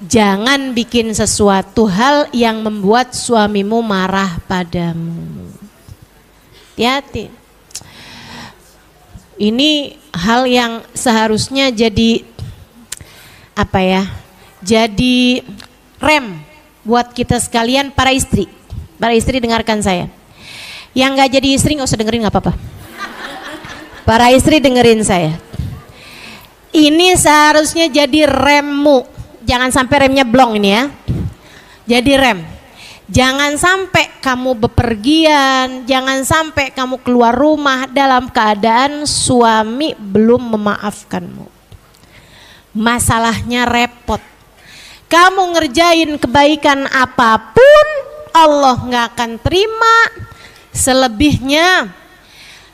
Jangan bikin sesuatu hal yang membuat suamimu marah padamu. Hati-hati. Ini hal yang seharusnya jadi apa ya? Jadi rem buat kita sekalian para istri. Para istri dengarkan saya. Yang nggak jadi istri nggak usah dengerin, nggak apa-apa. Para istri dengerin saya. Ini seharusnya jadi remmu. Jangan sampai remnya blong ini ya. Jadi rem. Jangan sampai kamu bepergian, jangan sampai kamu keluar rumah dalam keadaan suami belum memaafkanmu. Masalahnya repot. Kamu ngerjain kebaikan apapun, Allah nggak akan terima. Selebihnya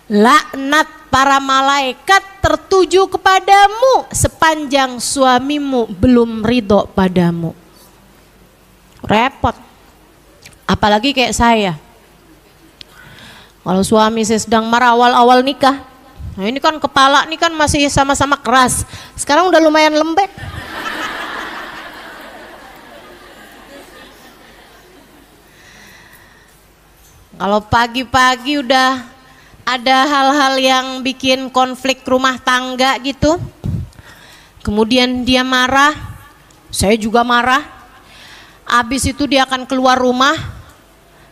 laknat para malaikat tertuju kepadamu sepanjang suamimu belum ridho padamu. Repot. Apalagi kayak saya. Kalau suami saya sedang marah awal-awal nikah. Nah ini kan kepala ini kan masih sama-sama keras. Sekarang udah lumayan lembek. Kalau pagi-pagi udah ada hal-hal yang bikin konflik rumah tangga gitu. Kemudian dia marah, saya juga marah. Habis itu dia akan keluar rumah,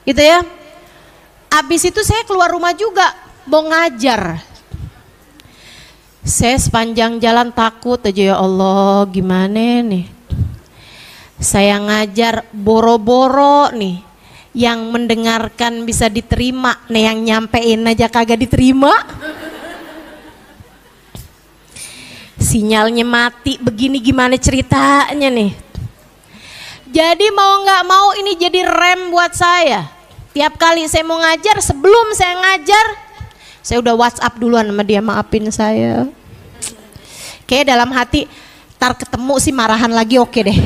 gitu ya. Habis itu saya keluar rumah juga, mau ngajar. Saya sepanjang jalan takut aja, ya Allah gimana nih. Saya ngajar boro-boro nih. Yang mendengarkan bisa diterima, nih yang nyampein aja kagak diterima. Sinyalnya mati begini gimana ceritanya nih. Jadi mau nggak mau ini jadi rem buat saya. Tiap kali saya mau ngajar, sebelum saya ngajar, saya udah WhatsApp duluan sama dia, maafin saya. Kayak dalam hati, tar ketemu sih marahan lagi oke deh.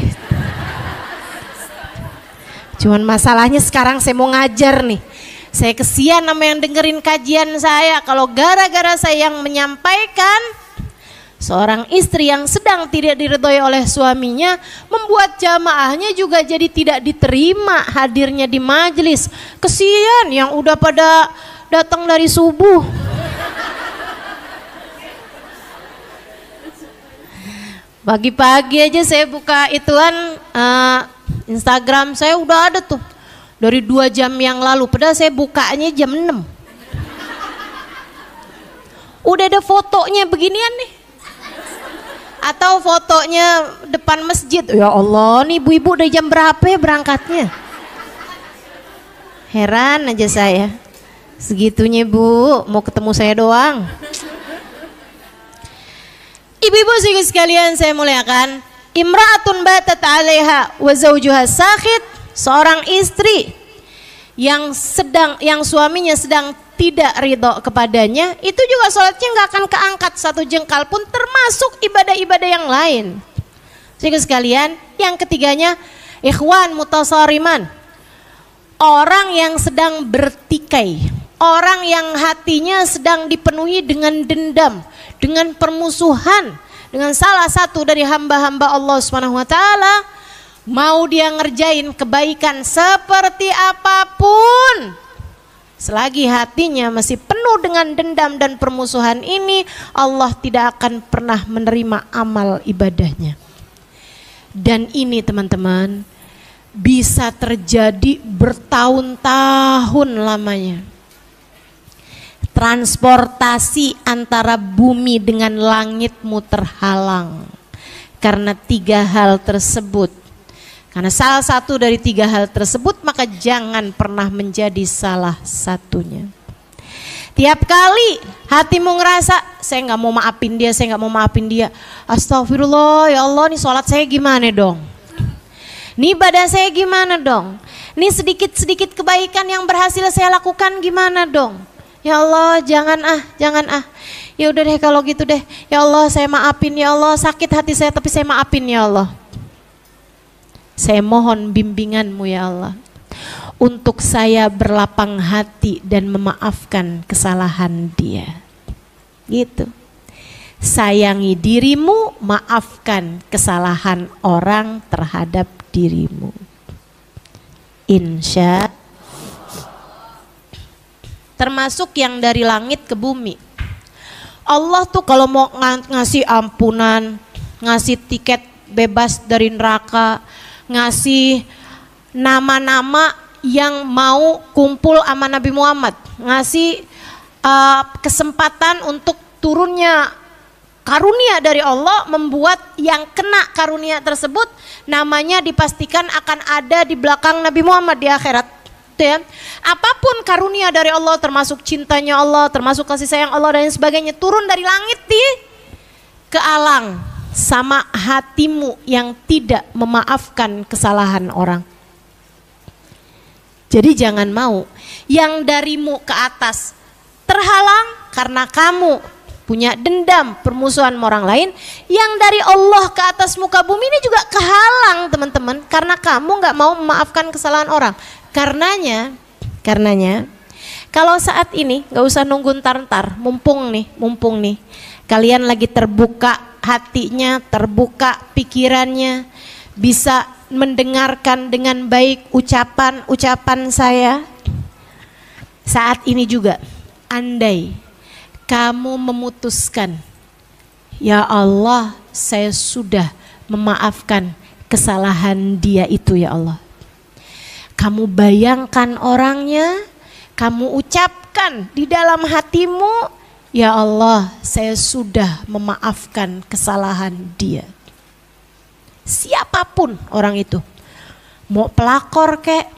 Cuman masalahnya sekarang saya mau ngajar nih. Saya kesian sama yang dengerin kajian saya. Kalau gara-gara saya yang menyampaikan, seorang istri yang sedang tidak diridhoi oleh suaminya membuat jamaahnya juga jadi tidak diterima hadirnya di majelis. Kesian yang udah pada datang dari subuh. Pagi-pagi aja saya buka ituan Instagram saya udah ada tuh dari 2 jam yang lalu, padahal saya bukanya jam 6. Udah ada fotonya beginian nih. Atau fotonya depan masjid. Ya Allah, nih ibu-ibu udah jam berapa ya berangkatnya? Heran aja saya. Segitunya Bu, mau ketemu saya doang. Ibu-ibu sekalian saya muliakan, imra'atun batat 'alaiha wa zawjuha sakhit seorang istri yang suaminya sedang tidak ridho kepadanya, itu juga sholatnya nggak akan keangkat satu jengkal pun, termasuk ibadah-ibadah yang lain. Jadi sekalian, yang ketiganya, ikhwan mutasariman, orang yang sedang bertikai, orang yang hatinya sedang dipenuhi dengan dendam, dengan permusuhan dengan salah satu dari hamba-hamba Allah Subhanahu wa taala, mau dia ngerjain kebaikan seperti apapun, selagi hatinya masih penuh dengan dendam dan permusuhan ini, Allah tidak akan pernah menerima amal ibadahnya. Dan ini teman-teman bisa terjadi bertahun-tahun lamanya. Transportasi antara bumi dengan langitmu terhalang karena 3 hal tersebut. Karena salah satu dari 3 hal tersebut, maka jangan pernah menjadi salah satunya. Tiap kali hatimu ngerasa, saya nggak mau maafin dia, saya nggak mau maafin dia, astagfirullah, ya Allah, nih sholat saya gimana dong? Nih ibadah saya gimana dong? Nih sedikit-sedikit kebaikan yang berhasil saya lakukan gimana dong? Ya Allah, jangan ah. Ya udah deh kalau gitu deh. Ya Allah, saya maafin ya Allah, sakit hati saya tapi saya maafin ya Allah. Saya mohon bimbinganmu ya Allah, untuk saya berlapang hati dan memaafkan kesalahan dia. Gitu. Sayangi dirimu, maafkan kesalahan orang terhadap dirimu. Insya. Termasuk yang dari langit ke bumi. Allah tuh kalau mau ngasih ampunan, ngasih tiket bebas dari neraka, ngasih nama-nama yang mau kumpul sama Nabi Muhammad, ngasih kesempatan untuk turunnya karunia dari Allah, membuat yang kena karunia tersebut namanya dipastikan akan ada di belakang Nabi Muhammad di akhirat. Ya. Apapun karunia dari Allah, termasuk cintanya Allah, termasuk kasih sayang Allah dan sebagainya, turun dari langit ke alang sama hatimu yang tidak memaafkan kesalahan orang. Jadi jangan mau yang darimu ke atas terhalang karena kamu punya dendam, permusuhan sama orang lain. Yang dari Allah ke atas muka bumi ini juga kehalang teman-teman, karena kamu gak mau memaafkan kesalahan orang. Karenanya kalau saat ini gak usah nunggu ntar, mumpung nih kalian lagi terbuka hatinya, terbuka pikirannya, bisa mendengarkan dengan baik ucapan saya. Saat ini juga, andai kamu memutuskan, ya Allah, saya sudah memaafkan kesalahan dia itu ya Allah. Kamu bayangkan orangnya, kamu ucapkan di dalam hatimu, ya Allah, saya sudah memaafkan kesalahan dia. Siapapun orang itu, mau pelakor kek,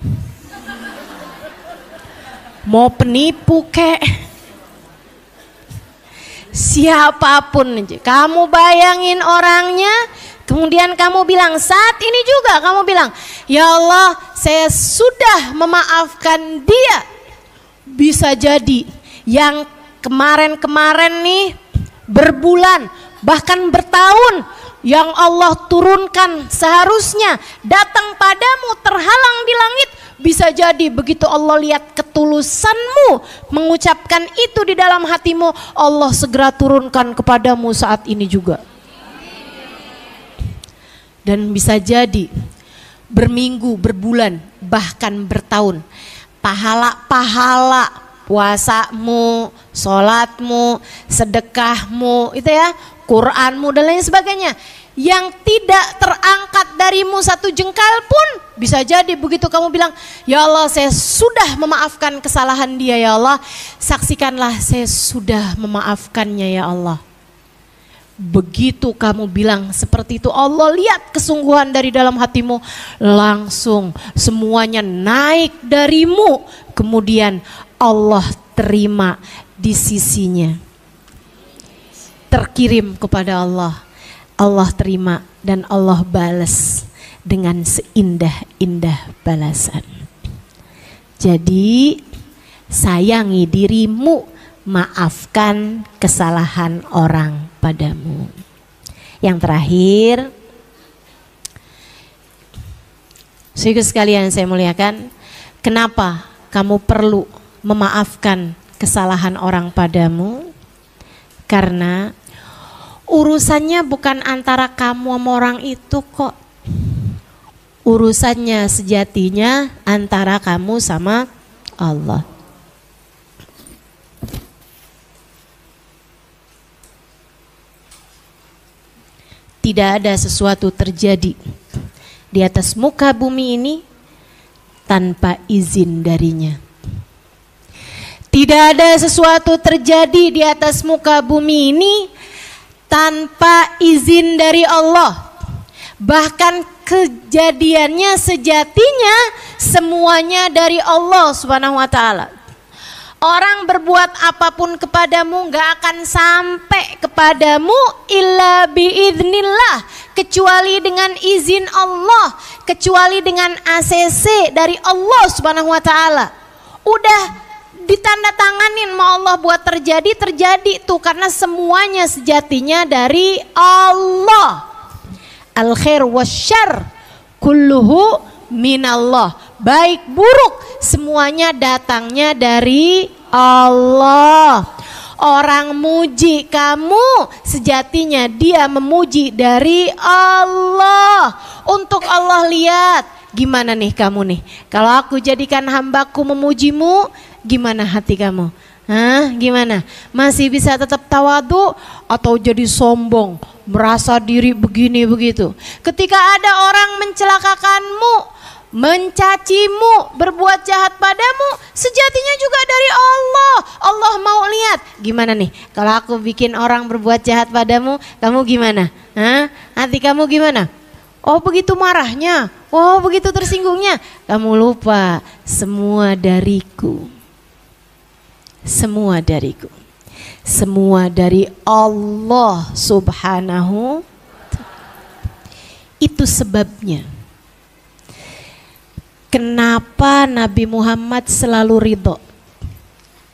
mau penipu kek, siapapun aja, kamu bayangin orangnya, kemudian kamu bilang, saat ini juga kamu bilang, ya Allah, saya sudah memaafkan dia. Bisa jadi yang kemarin-kemarin nih berbulan bahkan bertahun yang Allah turunkan seharusnya datang padamu terhalang di langit, bisa jadi begitu Allah lihat ketulusanmu mengucapkan itu di dalam hatimu, Allah segera turunkan kepadamu saat ini juga. Dan bisa jadi berminggu, berbulan, bahkan bertahun, pahala-pahala puasamu, sholatmu, sedekahmu, itu ya, Quranmu dan lain sebagainya, yang tidak terangkat darimu satu jengkal pun, bisa jadi begitu kamu bilang, ya Allah, saya sudah memaafkan kesalahan dia ya Allah, saksikanlah saya sudah memaafkannya ya Allah. Begitu kamu bilang seperti itu, Allah lihat kesungguhan dari dalam hatimu, langsung semuanya naik darimu, kemudian Allah terima di sisinya, terkirim kepada Allah, Allah terima dan Allah balas dengan seindah indah balasan. Jadi sayangi dirimu, maafkan kesalahan orang padamu. Yang terakhir, saudara sekalian saya muliakan, kenapa kamu perlu memaafkan kesalahan orang padamu? Karena urusannya bukan antara kamu sama orang itu kok. Urusannya sejatinya antara kamu sama Allah. Tidak ada sesuatu terjadi di atas muka bumi ini tanpa izin darinya. Tidak ada sesuatu terjadi di atas muka bumi ini tanpa izin dari Allah. Bahkan kejadiannya sejatinya semuanya dari Allah Subhanahu wa taala. Orang berbuat apapun kepadamu gak akan sampai kepadamu illa biiznillah, kecuali dengan izin Allah, kecuali dengan ACC dari Allah Subhanahu wa taala. Udah ditandatanganin mau Allah buat terjadi tuh, karena semuanya sejatinya dari Allah. Al khair wasyarr kulluhu minallah. Baik buruk semuanya datangnya dari Allah. Orang muji kamu sejatinya dia memuji dari Allah. Untuk Allah lihat gimana nih kamu nih. Kalau aku jadikan hambaku memujimu, gimana hati kamu? Hah, gimana? Masih bisa tetap tawadu atau jadi sombong, merasa diri begini begitu? Ketika ada orang mencelakakanmu, mencacimu, berbuat jahat padamu, sejatinya juga dari Allah. Allah mau lihat gimana nih. Kalau aku bikin orang berbuat jahat padamu, kamu gimana? Hah? Hati kamu gimana? Oh begitu marahnya, oh begitu tersinggungnya. Kamu lupa semua dariku. Semua dariku. Semua dari Allah Subhanahu. Itu sebabnya kenapa Nabi Muhammad selalu ridho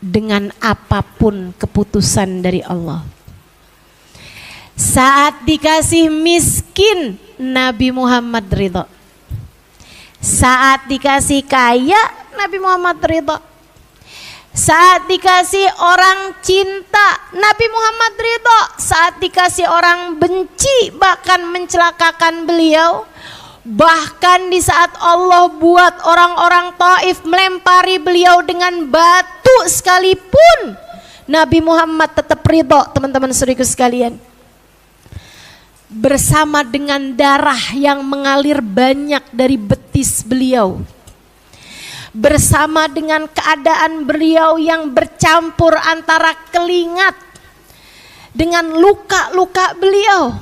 dengan apapun keputusan dari Allah. Saat dikasih miskin, Nabi Muhammad ridho. Saat dikasih kaya, Nabi Muhammad ridho. Saat dikasih orang cinta, Nabi Muhammad ridho. Saat dikasih orang benci, bahkan mencelakakan beliau. Bahkan di saat Allah buat orang-orang Taif melempari beliau dengan batu sekalipun, Nabi Muhammad tetap ridho, teman-teman saudaraku sekalian. Bersama dengan darah yang mengalir banyak dari betis beliau, bersama dengan keadaan beliau yang bercampur antara keringat dengan luka-luka beliau,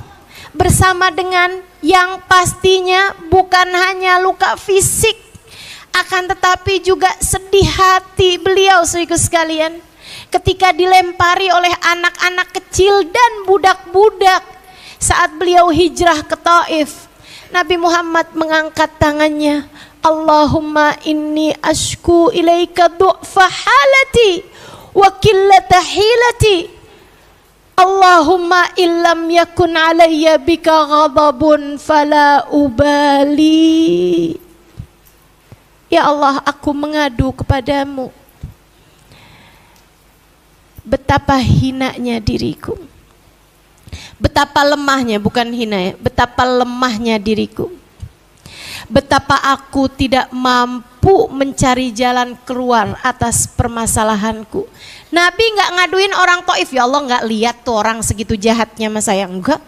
bersama dengan yang pastinya bukan hanya luka fisik, akan tetapi juga sedih hati beliau saudaraku sekalian, ketika dilempari oleh anak-anak kecil dan budak-budak. Saat beliau hijrah ke Taif, Nabi Muhammad mengangkat tangannya, Allahumma inni ashku ilaika du'fa halati wa qillata hilati. Allahumma illam yakun alayya bika ghadabun fala ubali. Ya Allah, aku mengadu kepadamu. Betapa hinanya diriku. Betapa lemahnya, bukan hina ya, betapa lemahnya diriku. Betapa aku tidak mampu mencari jalan keluar atas permasalahanku. Nabi nggak ngaduin orang Taif, ya Allah nggak lihat tuh orang segitu jahatnya sama saya, enggak.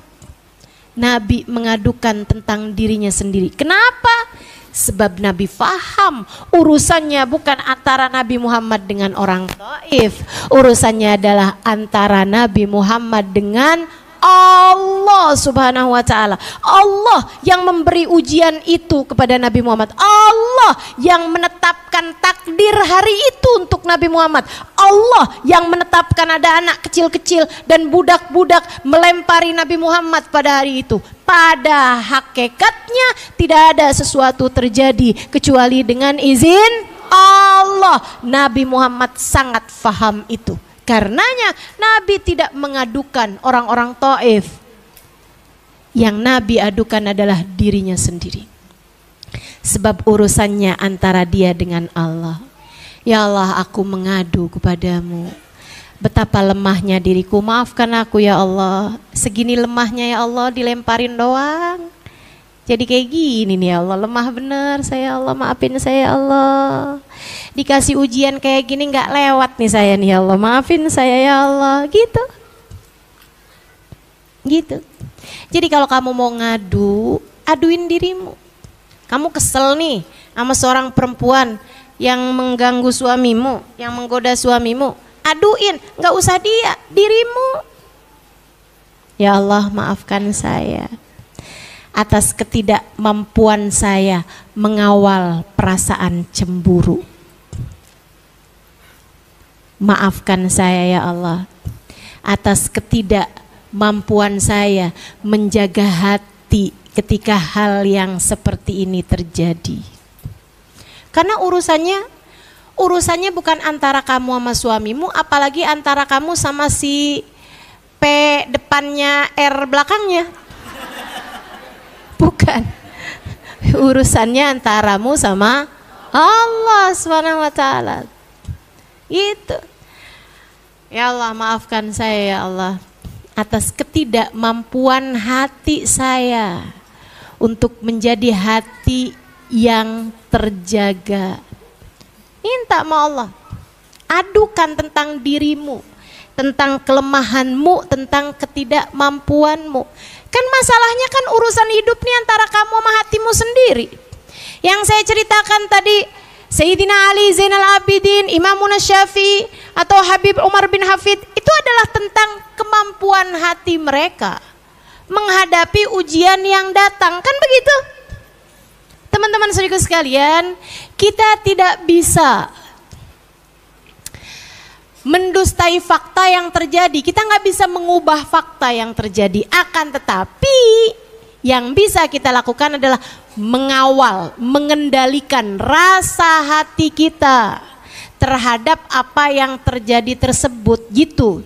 Nabi mengadukan tentang dirinya sendiri. Kenapa? Sebab Nabi faham urusannya bukan antara Nabi Muhammad dengan orang Taif. Urusannya adalah antara Nabi Muhammad dengan Allah Subhanahu wa ta'ala. Allah yang memberi ujian itu kepada Nabi Muhammad. Allah yang menetapkan menetapkan takdir hari itu untuk Nabi Muhammad. Allah yang menetapkan ada anak kecil-kecil dan budak-budak melempari Nabi Muhammad pada hari itu. Pada hakikatnya tidak ada sesuatu terjadi kecuali dengan izin Allah. Nabi Muhammad sangat faham itu. Karenanya Nabi tidak mengadukan orang-orang Taif. Yang Nabi adukan adalah dirinya sendiri. Sebab urusannya antara dia dengan Allah. Ya Allah, aku mengadu kepadamu. Betapa lemahnya diriku, maafkan aku ya Allah. Segini lemahnya ya Allah, dilemparin doang. Jadi kayak gini nih ya Allah, lemah bener saya Allah, maafin saya ya Allah. Dikasih ujian kayak gini gak lewat nih saya nih ya Allah, maafin saya ya Allah. Gitu. Jadi kalau kamu mau ngadu, aduin dirimu. Kamu kesel nih sama seorang perempuan yang mengganggu suamimu, yang menggoda suamimu, aduin, gak usah dia, dirimu. Ya Allah, maafkan saya atas ketidakmampuan saya mengawal perasaan cemburu. Maafkan saya ya Allah atas ketidakmampuan saya menjaga hati ketika hal yang seperti ini terjadi. Karena urusannya bukan antara kamu sama suamimu, apalagi antara kamu sama si P depannya R belakangnya. Bukan. Urusannya antaramu sama Allah Subhanahu wa taala. Itu. Ya Allah, maafkan saya ya Allah atas ketidakmampuan hati saya untuk menjadi hati yang terjaga. Minta sama Allah. Adukan tentang dirimu, tentang kelemahanmu, tentang ketidakmampuanmu. Kan masalahnya kan urusan hidup nih antara kamu sama hatimu sendiri. Yang saya ceritakan tadi, Sayyidina Ali Zainal Abidin, Imamun Syafi'i atau Habib Umar bin Hafid, itu adalah tentang kemampuan hati mereka menghadapi ujian yang datang, kan begitu? Teman-teman saudaraku sekalian, kita tidak bisa mendustai fakta yang terjadi. Kita nggak bisa mengubah fakta yang terjadi. Akan tetapi yang bisa kita lakukan adalah mengawal, mengendalikan rasa hati kita terhadap apa yang terjadi tersebut, gitu.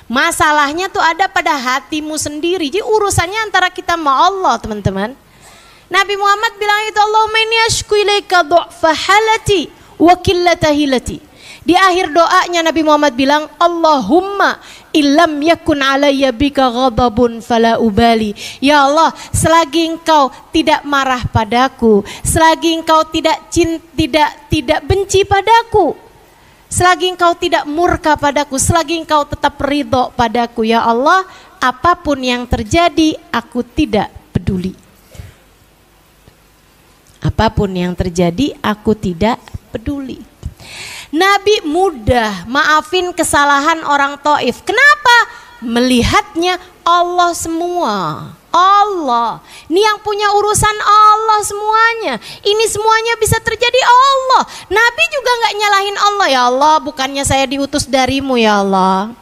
Masalahnya tuh ada pada hatimu sendiri. Jadi urusannya antara kita sama Allah, teman-teman. Nabi Muhammad bilang itu, Allahumma inni ashku ilaika du'fa halati wa qillata hilati. Di akhir doanya Nabi Muhammad bilang, Allahumma illam yakun alayya bika ghadabun fala ubali. Ya Allah, selagi engkau tidak marah padaku, selagi engkau tidak benci padaku, selagi engkau tidak murka padaku, selagi engkau tetap ridho padaku, ya Allah, apapun yang terjadi aku tidak peduli. Apapun yang terjadi aku tidak peduli. Nabi mudah maafin kesalahan orang Taif. Kenapa? Melihatnya Allah semua. Allah. Ini yang punya urusan Allah semuanya. Ini semuanya bisa terjadi Allah. Nabi juga gak nyalahin Allah. Ya Allah, bukannya saya diutus darimu ya Allah.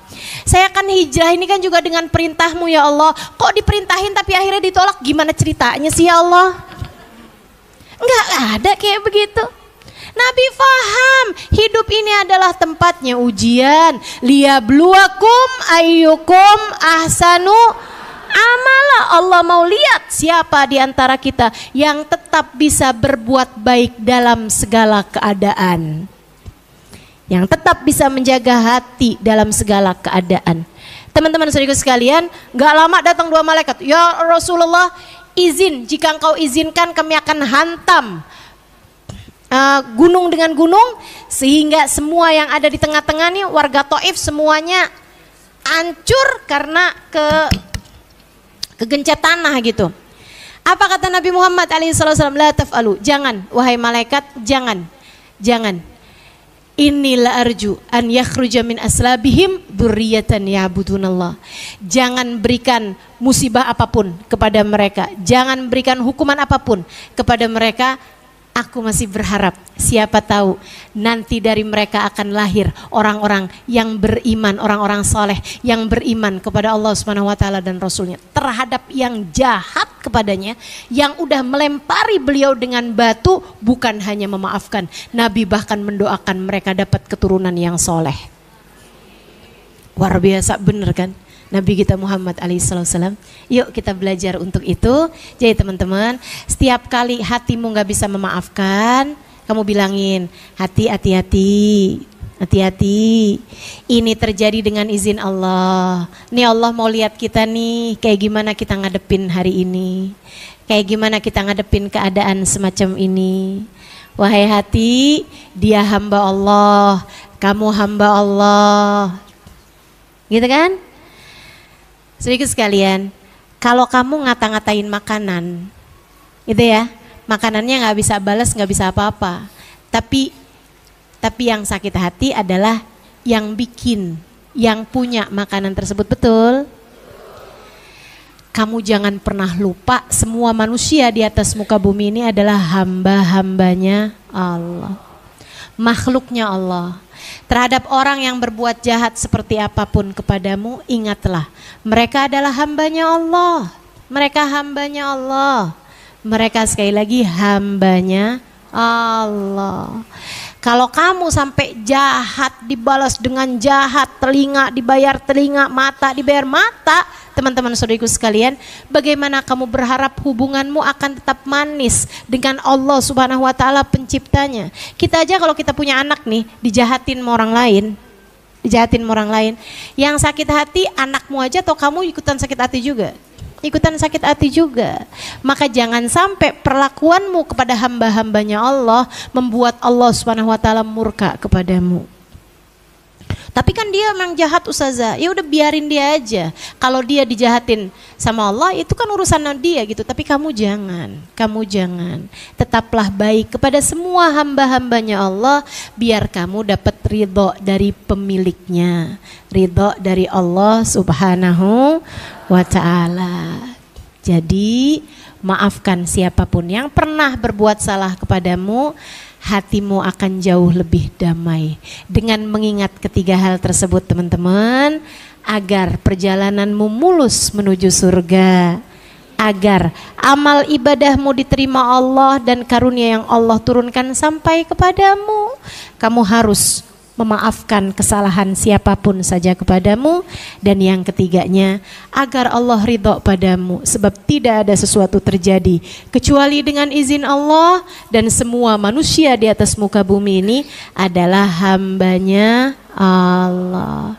Saya kan hijrah ini kan juga dengan perintahmu ya Allah. Kok diperintahin tapi akhirnya ditolak? Gimana ceritanya sih ya Allah? Enggak ada kayak begitu. Nabi faham hidup ini adalah tempatnya ujian. Liyabluwakum ayyukum ahsanu amala. Allah mau lihat siapa di antara kita yang tetap bisa berbuat baik dalam segala keadaan, yang tetap bisa menjaga hati dalam segala keadaan. Teman-teman saudaraku sekalian, gak lama datang dua malaikat. Ya Rasulullah, izin, jika engkau izinkan kami akan hantam gunung dengan gunung, sehingga semua yang ada di tengah-tengah nih warga Taif semuanya hancur karena kegencet tanah gitu. Apa kata Nabi Muhammad alaihissalam? La taf'alu, jangan wahai malaikat, jangan. Inilah arju an yakhruja min aslabihim dzurriyyatan ya'budunallah. Jangan berikan musibah apapun kepada mereka, jangan berikan hukuman apapun kepada mereka Aku masih berharap, siapa tahu nanti dari mereka akan lahir orang-orang yang beriman, orang-orang soleh yang beriman kepada Allah Subhanahu wa taala dan Rasulnya, terhadap yang jahat kepadanya, yang udah melempari beliau dengan batu, bukan hanya memaafkan, Nabi bahkan mendoakan mereka dapat keturunan yang soleh. Luar biasa, bener kan? Nabi kita Muhammad alaihissalam. Yuk kita belajar untuk itu. Jadi teman-teman, setiap kali hatimu gak bisa memaafkan, kamu bilangin, hati-hati, hati-hati. Ini terjadi dengan izin Allah. Nih Allah mau lihat kita nih, kayak gimana kita ngadepin hari ini, kayak gimana kita ngadepin keadaan semacam ini. Wahai hati, dia hamba Allah, kamu hamba Allah. Gitu kan? Sedikit sekalian, kalau kamu ngata-ngatain makanan, gitu ya, makanannya nggak bisa balas, nggak bisa apa-apa. Tapi yang sakit hati adalah yang bikin, yang punya makanan tersebut, betul? Kamu jangan pernah lupa, semua manusia di atas muka bumi ini adalah hamba-hambanya Allah, makhluknya Allah. Terhadap orang yang berbuat jahat seperti apapun kepadamu, ingatlah, mereka adalah hambanya Allah. Mereka hambanya Allah. Mereka sekali lagi hambanya Allah. Kalau kamu sampai jahat dibalas dengan jahat, telinga dibayar telinga, mata dibayar mata, teman-teman saudariku sekalian, bagaimana kamu berharap hubunganmu akan tetap manis dengan Allah Subhanahu wa taala penciptanya? Kita aja kalau kita punya anak nih, dijahatin sama orang lain, yang sakit hati anakmu aja atau kamu ikutan sakit hati juga? Ikutan sakit hati juga. Maka jangan sampai perlakuanmu kepada hamba-hambanya Allah membuat Allah Subhanahu wa taala murka kepadamu. Tapi kan dia memang jahat ustazah, ya udah biarin dia aja. Kalau dia dijahatin sama Allah itu kan urusan dia gitu. Tapi kamu jangan. Tetaplah baik kepada semua hamba-hambanya Allah, biar kamu dapat ridho dari pemiliknya, ridho dari Allah Subhanahu wa ta'ala. Jadi maafkan siapapun yang pernah berbuat salah kepadamu, hatimu akan jauh lebih damai. Dengan mengingat ketiga hal tersebut teman-teman, agar perjalananmu mulus menuju surga, agar amal ibadahmu diterima Allah dan karunia yang Allah turunkan sampai kepadamu, kamu harus memaafkan kesalahan siapapun saja kepadamu. Dan yang ketiganya, agar Allah ridho padamu, sebab tidak ada sesuatu terjadi kecuali dengan izin Allah, dan semua manusia di atas muka bumi ini adalah hambanya Allah.